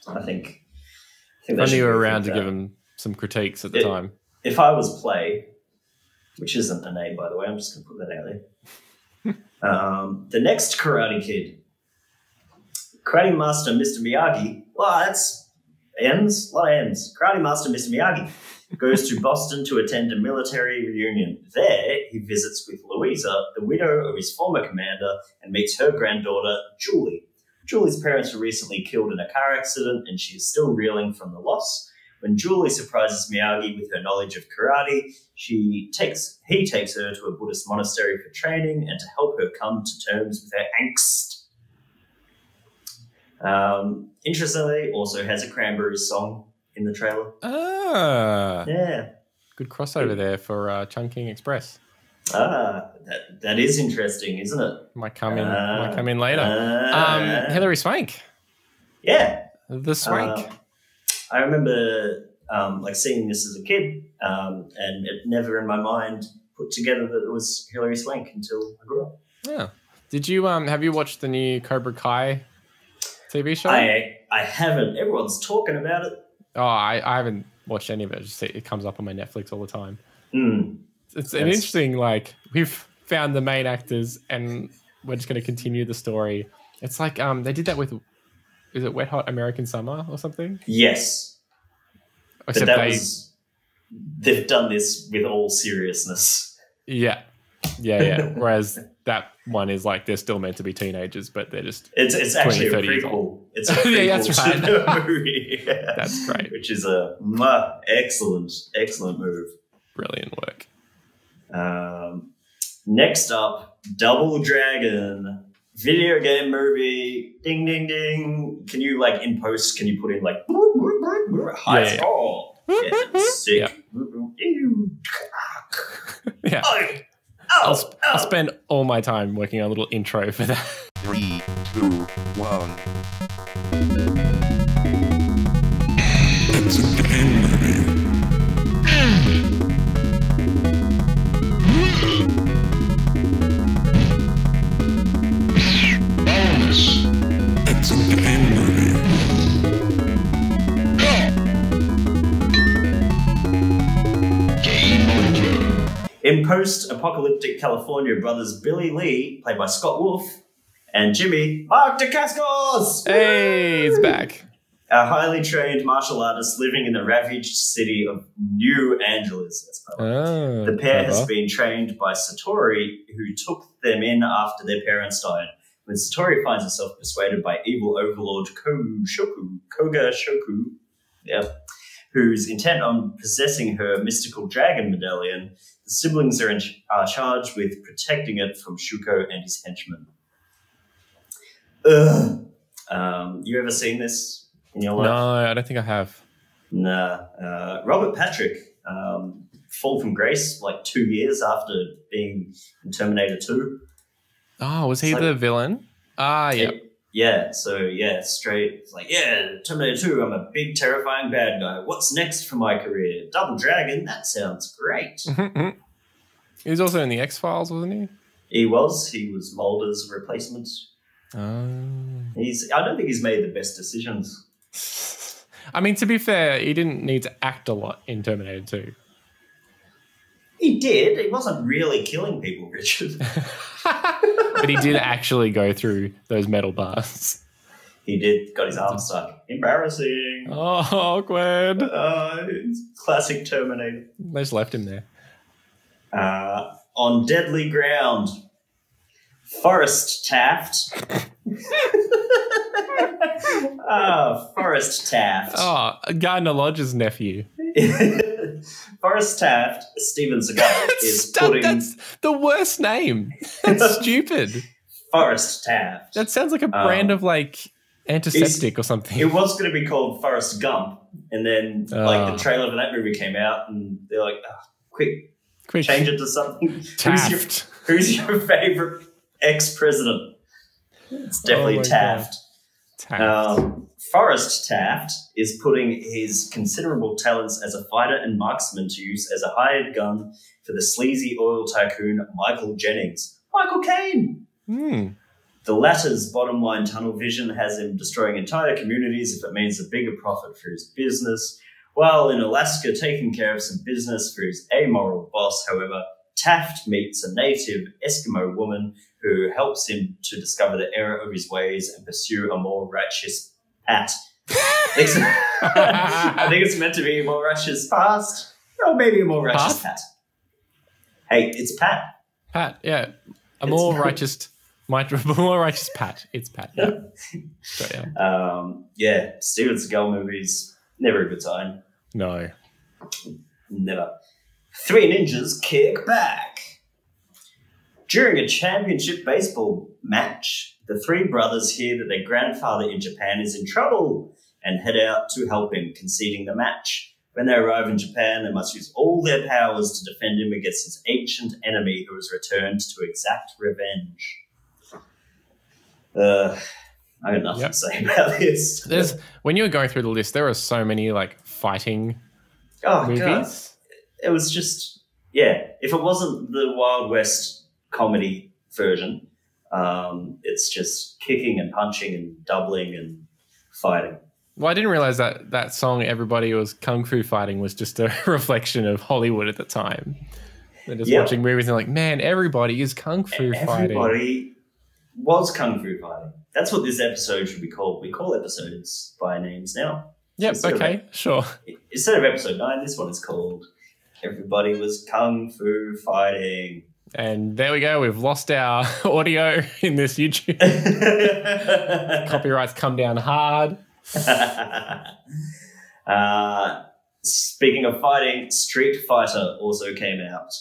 I think I knew you were around to give them some critiques at the time. If I was Play, which isn't a name, by the way, I'm just going to put that out there. The next Karate Kid. Karate Master Mr. Miyagi. Well, that's M's. A lot of M's. Karate Master Mr. Miyagi goes to Boston to attend a military reunion. There, he visits with Louisa, the widow of his former commander, and meets her granddaughter, Julie. Julie's parents were recently killed in a car accident, and she is still reeling from the loss. When Julie surprises Miyagi with her knowledge of karate, he takes her to a Buddhist monastery for training and to help her come to terms with her angst. Interestingly, also has a Cranberries song in the trailer. Ah. Yeah. Good crossover there for Chungking Express. That is interesting, isn't it? Might come in later. Hilary Swank. Yeah. The Swank. I remember seeing this as a kid, and it never in my mind put together that it was Hilary Swank until I grew up. Yeah. Did you have you watched the new Cobra Kai TV show? I haven't. Everyone's talking about it. Oh, I haven't watched any of it. Just it comes up on my Netflix all the time. It's an interesting, we've found the main actors and we're just going to continue the story. It's like they did that with, is it Wet Hot American Summer or something? Yes. Except they've done this with all seriousness. Yeah. Whereas that one is they're still meant to be teenagers, but they're just it's actually a prequel. It's a prequel that's right. to the movie. That's great. Which is a excellent move. Brilliant work. Next up, Double Dragon, video game movie. Ding ding ding. Can you in post? Can you put in high score? Yeah, sick. Yeah. I'll spend all my time working on a little intro for that. 3, 2, 1. It's a game movie. Bonus. It's a game movie. Game over. In post-apocalyptic California, brothers Billy Lee, played by Scott Wolf, and Jimmy Mark DeCascos. Hey, he's back. A highly trained martial artist living in the ravaged city of New Angeles. The pair has been trained by Satori, who took them in after their parents died. When Satori finds herself persuaded by evil overlord Koga Shoku, who's intent on possessing her mystical dragon medallion, the siblings are charged with protecting it from Shuko and his henchmen. You ever seen this in your life? No, I don't think I have. Nah. Robert Patrick, fall from grace 2 years after being in Terminator 2. Oh, was he the villain? Yeah. Yeah, straight. It's Terminator 2, I'm a big, terrifying bad guy. What's next for my career? Double Dragon, that sounds great. He was also in the X-Files, wasn't he? He was Mulder's replacement. I don't think he's made the best decisions. I mean, to be fair, he didn't need to act a lot in Terminator 2. He did. He wasn't really killing people, Richard. But he did actually go through those metal bars. He did. Got his arm stuck. Embarrassing. Oh, awkward. It's classic Terminator. They just left him there. On deadly ground, Forrest Taft. Forrest Taft. Oh, Gardner Lodge's nephew. Forrest Taft, Steven Seagal, That's the worst name. That's stupid. Forrest Taft. That sounds like a brand of antiseptic or something. It was going to be called Forrest Gump, and then the trailer for that movie came out, and they're like, quick, change it to something. Taft. Who's your favorite ex-president? It's definitely Taft. God. Taft. Forrest Taft is putting his considerable talents as a fighter and marksman to use as a hired gun for the sleazy oil tycoon Michael Jennings. Michael Caine! The latter's bottom-line tunnel vision has him destroying entire communities if it means a bigger profit for his business, while in Alaska taking care of some business for his amoral boss. However, Taft meets a native Eskimo woman who helps him to discover the error of his ways and pursue a more righteous Pat. I think it's meant to be a more righteous past, or maybe a more righteous Pat. Hey, it's Pat. Pat, yeah. More righteous Pat. It's Pat. Yeah. Straight out. Yeah, Steven Seagal movies, never a good sign. No. Never. Three ninjas kick back. During a championship baseball match, the three brothers hear that their grandfather in Japan is in trouble and head out to help him, conceding the match. When they arrive in Japan, they must use all their powers to defend him against his ancient enemy who has returned to exact revenge. I got nothing to say about this. When you were going through the list, there are so many like fighting movies. God. It was just, if it wasn't the Wild West comedy version, it's just kicking and punching and doubling and fighting. Well, I didn't realize that song "Everybody Was Kung Fu Fighting" was just a reflection of Hollywood at the time. They're just watching movies and like, man, everybody is kung fu fighting. Everybody was kung fu fighting. That's what this episode should be called. We call episodes by names now. Yep. Okay. Sure. Instead of episode 9, this one is called "Everybody Was Kung Fu Fighting." And there we go. We've lost our audio in this YouTube. Copyrights come down hard. Speaking of fighting, Street Fighter also came out.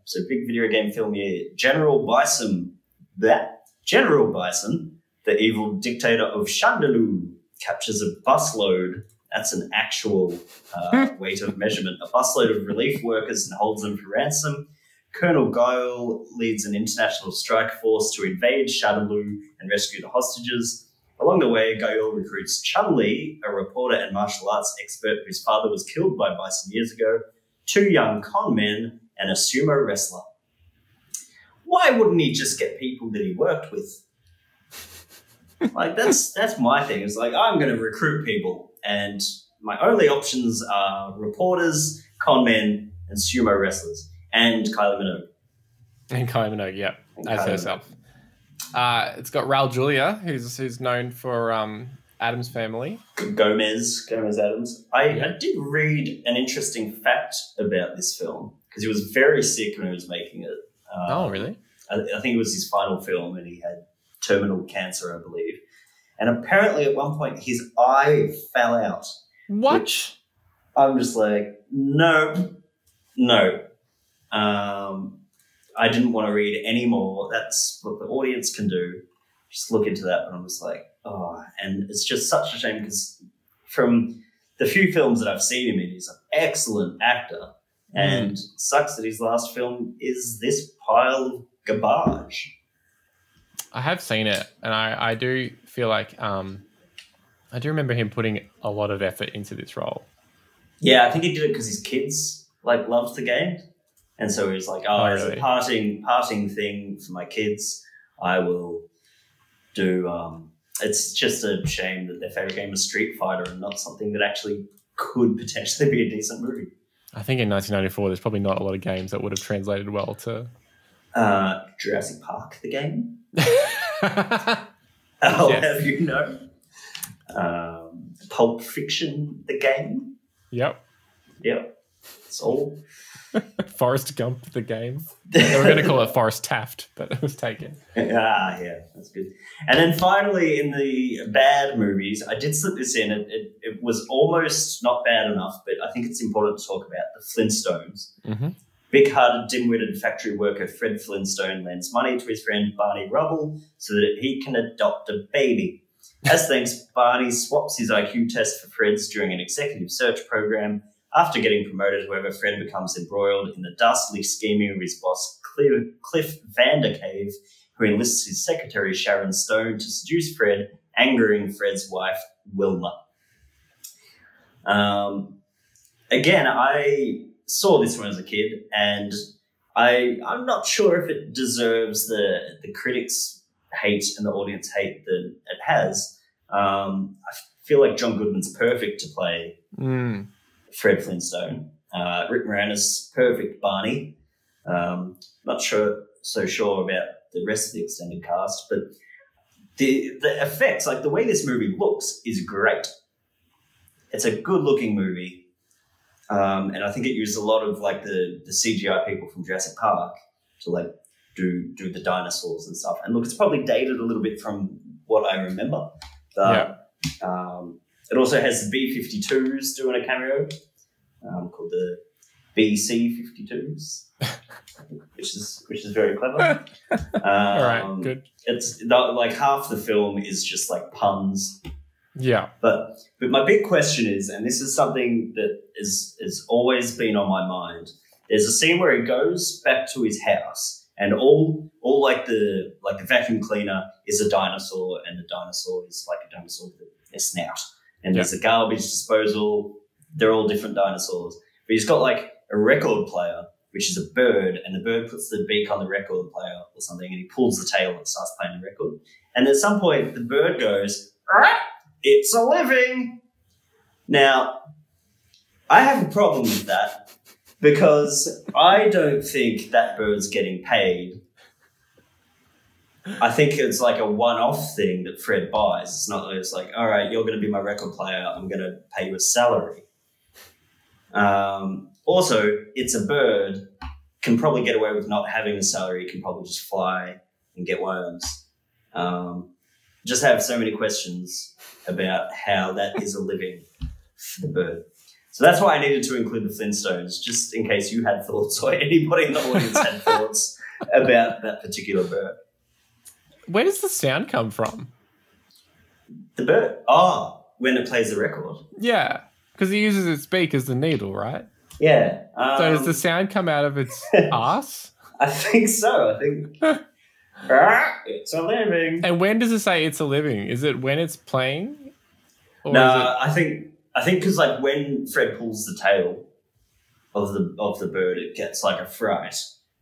So big video game film here. General Bison, the evil dictator of Chandelou, captures a busload. That's an actual weight of measurement. A busload of relief workers and holds them for ransom. Colonel Guile leads an international strike force to invade Chandelou and rescue the hostages. Along the way, Guile recruits Chun-Li, a reporter and martial arts expert whose father was killed by Bison years ago, 2 young con men, and a sumo wrestler. Why wouldn't he just get people that he worked with? Like, that's my thing. It's like, I'm going to recruit people, and my only options are reporters, con men, and sumo wrestlers. And Kylie Minogue. And Kylie Minogue, yeah, as herself. It's got Raul Julia, who's known for Addams Family. Gomez Addams. I did read an interesting fact about this film because he was very sick when he was making it. Oh, really? I think it was his final film and he had terminal cancer, I believe. And apparently at one point his eye fell out. What? I'm just like, no. I didn't want to read any more. That's what the audience can do. Just look into that. But I'm just like, oh. And it's just such a shame because from the few films that I've seen him in, he's an excellent actor. And sucks that his last film is this pile of garbage. I have seen it, and I do feel like I do remember him putting a lot of effort into this role. Yeah, I think he did it because his kids loved the game. And so he was like, as a parting thing for my kids, I will do... it's just a shame that their favourite game was Street Fighter and not something that actually could potentially be a decent movie. I think in 1994, there's probably not a lot of games that would have translated well to... Jurassic Park, the game. I'll have you know. Pulp Fiction, the game. Yep. It's all... Forrest Gump, the game. They were going to call it Forrest Taft, but it was taken. Yeah, that's good. And then finally, in the bad movies, I did slip this in. It was almost not bad enough, but I think it's important to talk about the Flintstones. Mm-hmm. Big-hearted, dim-witted factory worker Fred Flintstone lends money to his friend Barney Rubble so that he can adopt a baby. As thanks, Barney swaps his IQ test for Fred's during an executive search program. After getting promoted, however, Fred becomes embroiled in the dastardly scheming of his boss, Cliff Vandercave, who enlists his secretary, Sharon Stone, to seduce Fred angering Fred's wife, Wilma. Again, I saw this one as a kid, and I'm not sure if it deserves the critics' hate and the audience hate that it has. I feel like John Goodman's perfect to play Fred Flintstone. Rick Moranis, perfect Barney. Not so sure about the rest of the extended cast, but the effects, like the way this movie looks, is great. It's a good-looking movie, and I think it used a lot of like the CGI people from Jurassic Park to like do the dinosaurs and stuff. And look, it's probably dated a little bit from what I remember, but it also has the B-52s doing a cameo called the BC-52s, which is very clever. All right, good. It's like half the film is just like puns. Yeah. But my big question is, and this is something that is always been on my mind, there's a scene where he goes back to his house and all like the vacuum cleaner is a dinosaur, and the dinosaur is like a dinosaur with a snout. And there's a garbage disposal. They're all different dinosaurs. But he's got like a record player, which is a bird, and the bird puts the beak on the record player or something, and he pulls the tail and starts playing the record. And at some point, the bird goes, "Ah, it's a living." Now, I have a problem with that because I don't think that bird's getting paid. I think it's like a one-off thing that Fred buys. It's not like it's like, all right, you're going to be my record player. I'm going to pay you a salary. Also, it's a bird, can probably get away with not having a salary, can probably just fly and get worms. Just have so many questions about how that is a living for the bird. So that's why I needed to include the Flintstones, just in case you had thoughts or anybody in the audience had thoughts about that particular bird. Where does the sound come from? The bird? Oh, when it plays the record. Yeah, because he uses its beak as the needle, right? Yeah. So does the sound come out of its ass? I think so. I think it's a living. And when does it say it's a living? Is it when it's playing? Or No, I think because like when Fred pulls the tail of the bird, it gets like a fright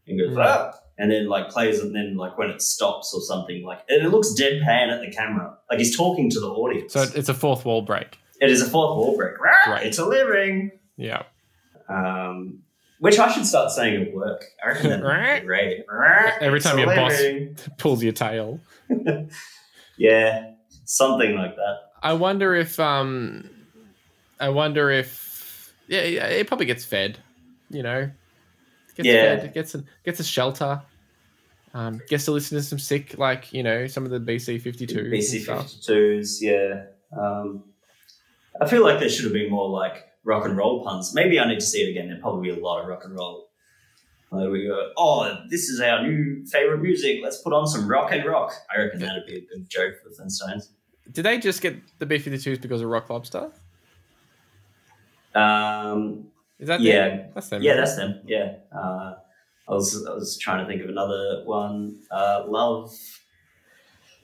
and goes and then like plays, and then like when it stops or something, like, and it looks deadpan at the camera, like he's talking to the audience. So it's a fourth wall break. It is a fourth wall break. Right. It's a living. Yeah. Which I should start saying at work. I reckon that'd be great. Every time your living. boss pulls your tail. Yeah, something like that. I wonder if it probably gets fed, you know. Gets fed, gets a shelter. Gets to listen to some sick, like, you know, some of the BC-52s. BC-52s, yeah. I feel like there should have been more like rock and roll puns. Maybe I need to see it again. There'd probably be a lot of rock and roll. Like we go, oh, this is our new favorite music. Let's put on some rock and rock. I reckon that'd be a good joke for the Flintstones. Did they just get the B-52s because of Rock Lobster? Is that them? That's them. Yeah, right? that's them. Yeah. I was trying to think of another one. Love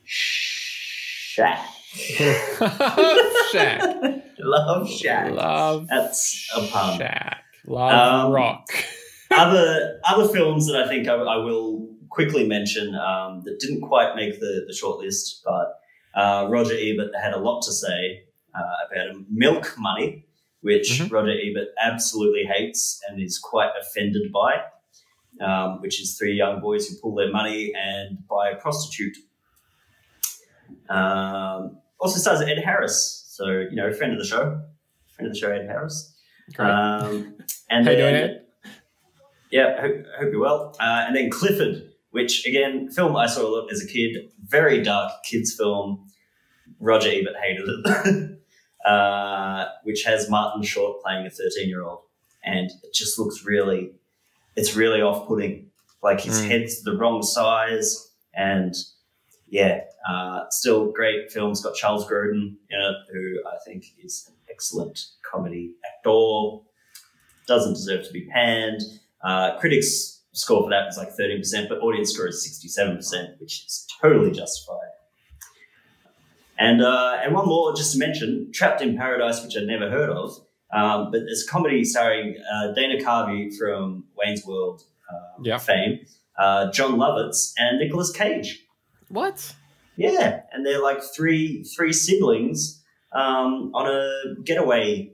Shack. Shack. Love Shack. Love. That's a pun. Shack. Love rock. Other films that I think I will quickly mention that didn't quite make the shortlist, but Roger Ebert had a lot to say about Milk Money, which Roger Ebert absolutely hates and is quite offended by, which is three young boys who pull their money and buy a prostitute. Also stars Ed Harris, so, you know, friend of the show, Ed Harris. Great. And How you doing, Ed? Yeah, hope you're well. And then Clifford, which, again, film I saw a lot as a kid, very dark kids film. Roger Ebert hated it. Which has Martin Short playing a 13-year-old. And it just looks really off-putting. Like his head's the wrong size. And, yeah, still great film. It's got Charles Grodin in it, who I think is an excellent comedy actor. Doesn't deserve to be panned. Critics' score for that was like 13%, but audience score is 67%, which is totally justified. And one more, just to mention, Trapped in Paradise, which I'd never heard of, but it's a comedy starring Dana Carvey from Wayne's World fame, John Lovitz, and Nicolas Cage. What? Yeah, and they're like three siblings on a getaway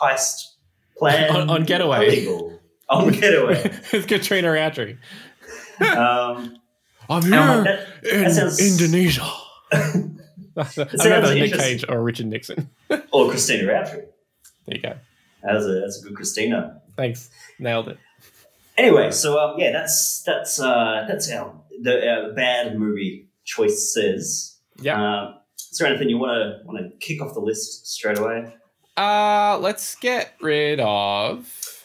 heist plan. on Getaway. Illegal. On Getaway. With Katrina Roundtree. I'm here in sounds, Indonesia. I remember Nick interesting. Cage or Richard Nixon. Or Christina Roundtree. There you go. That's a good Christina. Thanks. Nailed it. Anyway, so that's our bad movie choices. Yeah. Is there anything you want to kick off the list straight away? Let's get rid of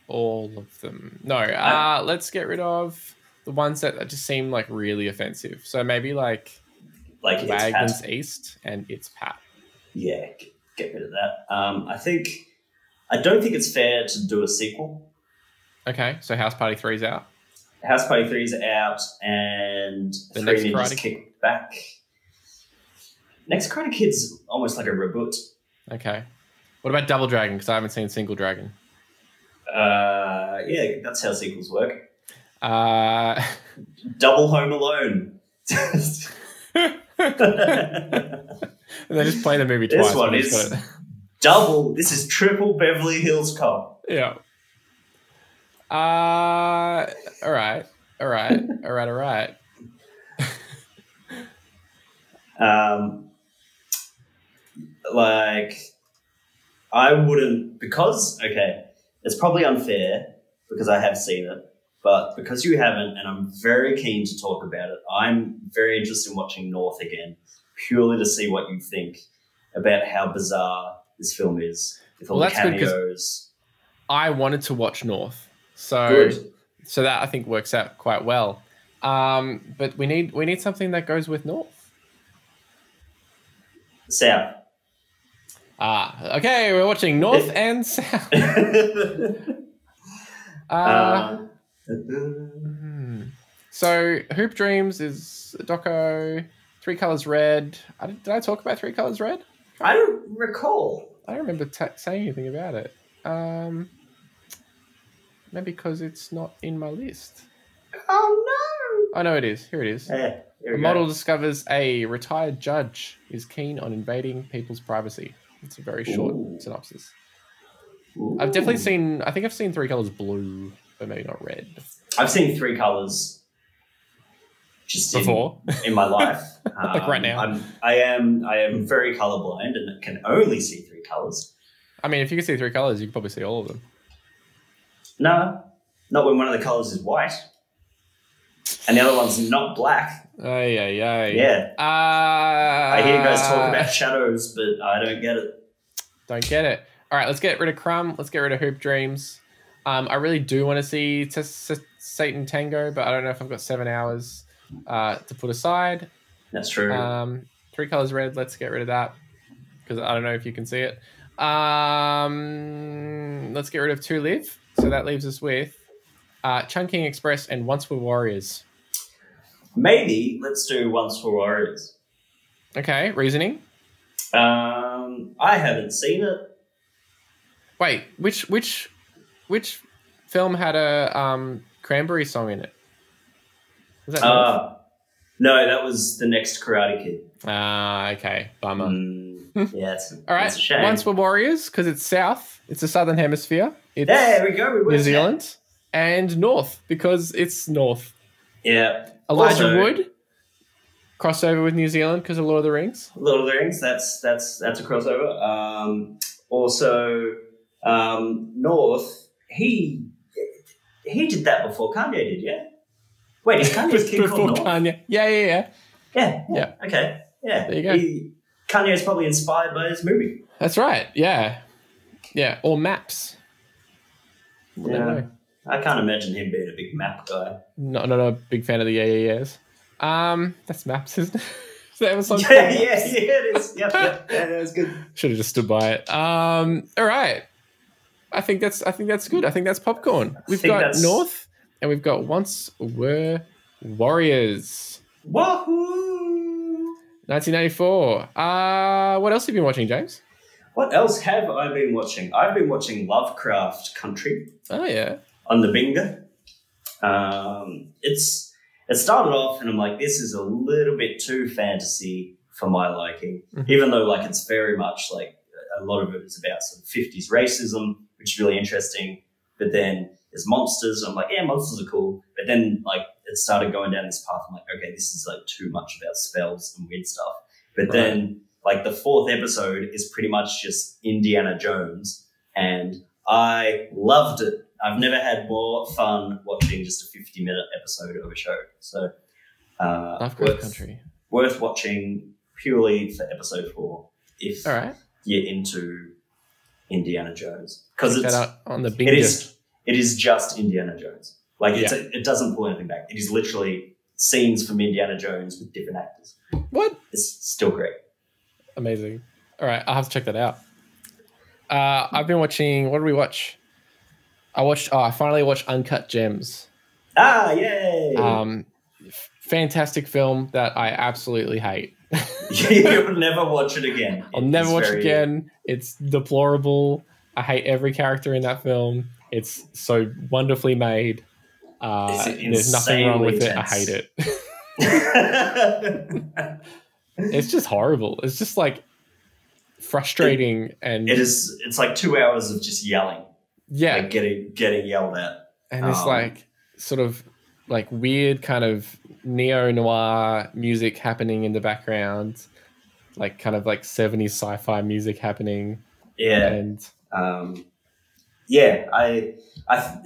all of them. No, let's get rid of the ones that just seem like really offensive. So maybe like Wagons East and It's Pat. Yeah, get rid of that. I don't think it's fair to do a sequel. Okay, so House Party 3's out. House Party 3's out, and The Three next Ninjas Karate kicked back. Next Karate Kid's almost like a reboot. Okay. What about Double Dragon? Because I haven't seen Single Dragon. Yeah, that's how sequels work. And Double Home Alone. they just play the movie twice. This one is double. This is triple Beverly Hills Cop. Yeah. All right. Like, I wouldn't, because, okay, it's probably unfair because I have seen it, but because you haven't, and I'm very keen to talk about it, I'm very interested in watching North again, purely to see what you think about how bizarre this film is with all the cameos. I wanted to watch North, so Good. So that I think works out quite well. But we need something that goes with North. South. Okay, we're watching North and South. So Hoop Dreams is a doco. Three Colors Red. Did I talk about Three Colors Red? I don't recall. I don't remember saying anything about it. Maybe because it's not in my list. Oh, no. Oh, no, it is. Here it is. Yeah, here A we model go. discovers a retired judge is keen on invading people's privacy. It's a very short synopsis. I've definitely seen... I think I've seen Three Colors Blue, but maybe not red. I've seen Three Colors just Before? in my life. Like right now? I am very colorblind and can only see three colors. I mean, if you could see three colors, you could probably see all of them. No, not when one of the colors is white and the other one's not black. Yeah. I hear you guys talk about shadows, but I don't get it. Don't get it. All right, let's get rid of Crumb. Let's get rid of Hoop Dreams. I really do want to see Satan Tango, but I don't know if I've got 7 hours to put aside. That's true. Three Colors Red. Let's get rid of that because I don't know if you can see it. Let's get rid of Two Live. So that leaves us with Chungking Express and Once Were Warriors. Maybe let's do Once Were Warriors. Okay, reasoning. I haven't seen it. Wait, which film had a Cranberry song in it? Was that North? No, that was the next Karate Kid. Okay, bummer. Yeah, it's All right, it's a shame. Once Were Warriors because it's south. It's the southern hemisphere. It's There we go. We were New Zealand. And North because it's North. Yeah. Elijah Also, Wood crossover with New Zealand because of Lord of the Rings. Lord of the Rings. That's a crossover. Also, North. He did that before Kanye did, yeah. Wait, is Kanye's kid called North? Kanye. Yeah. Yeah. Okay. Yeah. There you go. Kanye's probably inspired by this movie. That's right. Yeah. Or Maps. I don't know. I can't imagine him being a big map guy. Not a big fan of the yeahs. That's Maps, isn't it? Is that Amazon? Yeah, it is. Yep. Yeah, that's good. Should have just stood by it. All right. I think that's good. I think that's popcorn. We've got North and we've got Once Were Warriors. Wahoo! 1994. What else have you been watching, James? What else have I been watching? I've been watching Lovecraft Country Oh, yeah. on the Binger. It started off and I'm like, this is a little bit too fantasy for my liking, even though like it's very much like a lot of it is about some 50s racism, which is really interesting. But then there's monsters. I'm like, yeah, monsters are cool. But then like it started going down this path. I'm like, okay, this is like too much about spells and weird stuff. But then like the 4th episode is pretty much just Indiana Jones, and I loved it. I've never had more fun watching just a 50-minute episode of a show. So Lovecraft Country. Worth watching purely for episode 4 if you're into Indiana Jones. Because it's on the it is just Indiana Jones. Like it doesn't pull anything back. It is literally scenes from Indiana Jones with different actors. What? It's still great. Amazing. All right, I'll have to check that out. I've been watching. What did we watch? I finally watched Uncut Gems. Yay! Fantastic film that I absolutely hate. You'll never watch it again. I'll never watch it again. It's deplorable. I hate every character in that film. It's so wonderfully made. There's nothing wrong with it. I hate it. It's just horrible. It's just like frustrating, and it's like 2 hours of just yelling. Yeah, like getting yelled at, and it's like sort of like weird kind of neo-noir music happening in the background, like kind of like 70s sci-fi music happening. Yeah, and I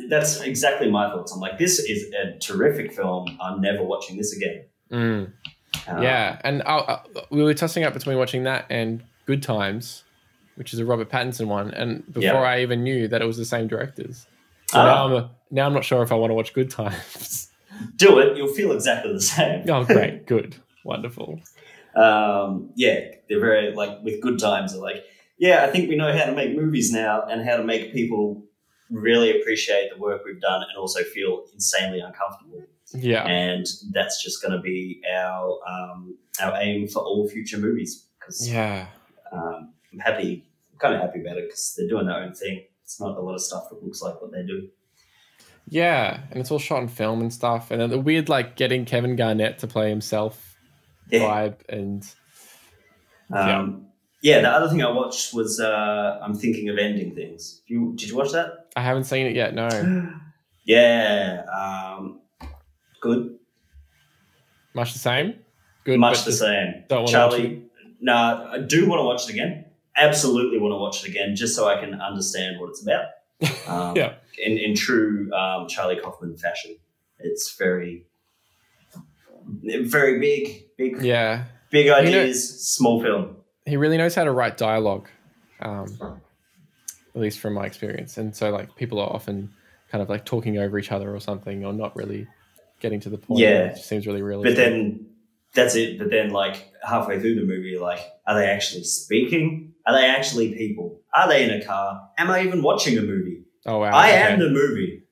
that's exactly my thoughts. I'm like, this is a terrific film. I'm never watching this again. Yeah, and we were tossing up between watching that and Good Times, which is a Robert Pattinson one, and before I even knew that it was the same directors. So now I'm not sure if I want to watch Good Times. Do it. You'll feel exactly the same. Oh, great. Good. Wonderful. They're very, like, with Good Times, they're like, I think we know how to make movies now and how to make people really appreciate the work we've done and also feel insanely uncomfortable. Yeah. And that's just going to be our aim for all future movies. I'm kind of happy about it because they're doing their own thing. It's not a lot of stuff that looks like what they do. Yeah, and it's all shot in film and stuff. And then the weird, like, getting Kevin Garnett to play himself vibe. And the other thing I watched was I'm Thinking of Ending Things. Did you watch that? I haven't seen it yet, no. Good. Much the same? Good. Much the same. Don't want Charlie, I do want to watch it again. Absolutely want to watch it again just so I can understand what it's about. In true Charlie Kaufman fashion. It's very, very big. Yeah. Big ideas, small film. He really knows how to write dialogue, at least from my experience. And so, like, people are often kind of like talking over each other or something, or not really getting to the point. Yeah. It just seems really realistic. But then that's it. But then, like, halfway through the movie, like, are they actually speaking? Are they actually people? Are they in a car? Am I even watching a movie? Oh, wow. I am the movie.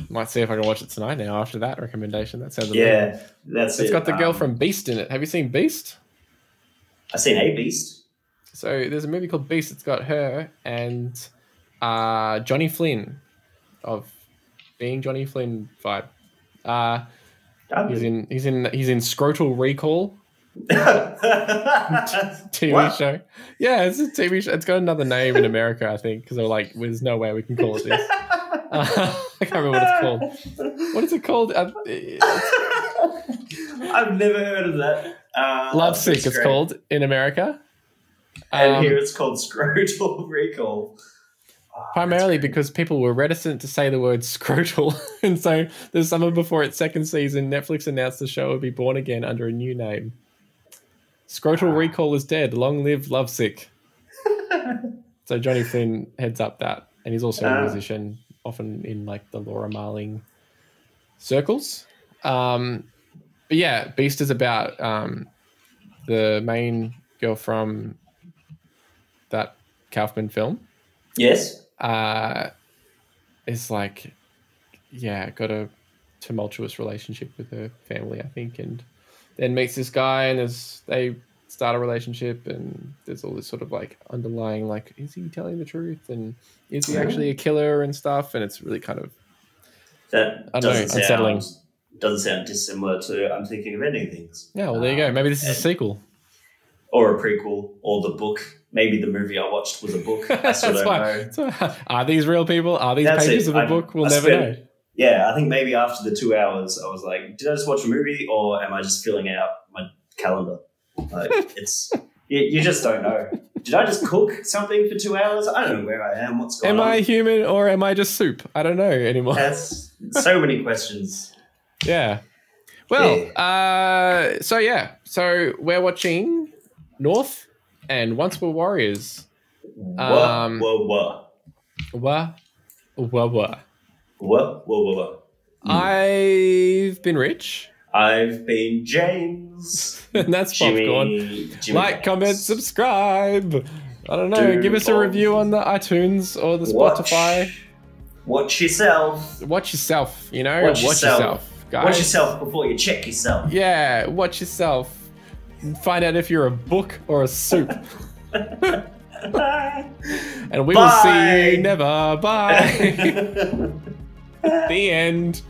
Might see if I can watch it tonight now after that recommendation. That sounds amazing. That's It's got the girl from Beast in it. Have you seen Beast? I've seen A Beast. So there's a movie called Beast. It's got her and Johnny Flynn of Being Johnny Flynn vibe. He's in Scrotal Recall. TV show. Yeah, it's a TV show. It's got another name in America, I think, because they're like, there's no way we can call it this. I can't remember what it's called. What is it called? I've never heard of that. Lovesick, it's called in America. And here it's called Scrotal Recall. Primarily because people were reticent to say the word scrotal. And so the summer before its second season, Netflix announced the show would be born again under a new name. Scrotal Recall is dead. Long live Lovesick. So Johnny Flynn heads up that. And he's also a musician, often in like the Laura Marling circles. But yeah, Beast is about the main girl from that Kaufman film. Yes. Is like, got a tumultuous relationship with her family, I think, and then meets this guy, and they start a relationship, and there's all this sort of like underlying like, is he telling the truth, and is he actually a killer and stuff, and it's really kind of That I don't know, unsettling. Doesn't sound dissimilar to I'm Thinking of Ending Things. Yeah, well there you go. Maybe this is a sequel. Or a prequel, or the book. Maybe the movie I watched was a book. I still don't know. So, are these real people? Are these That's pages it. of a book? We'll never know. Yeah, I think maybe after the 2 hours, I was like, did I just watch a movie, or am I just filling out my calendar? Like, it's you just don't know. Did I just cook something for 2 hours? I don't know where I am. What's going on? Am I human or am I just soup? I don't know anymore. That's so many questions. Yeah. Well, so we're watching North and Once Were Warriors. Whoa. I've been Rich. I've been James. And that's Jimmy Popcorn. Like, comment, subscribe. I don't know. Dude, give us a review on the iTunes or the Spotify. Watch yourself. Watch yourself, you know? Watch yourself. Guys. Watch yourself before you check yourself. Yeah, watch yourself. Find out if you're a book or a soup. And we will see you never. Bye. The end.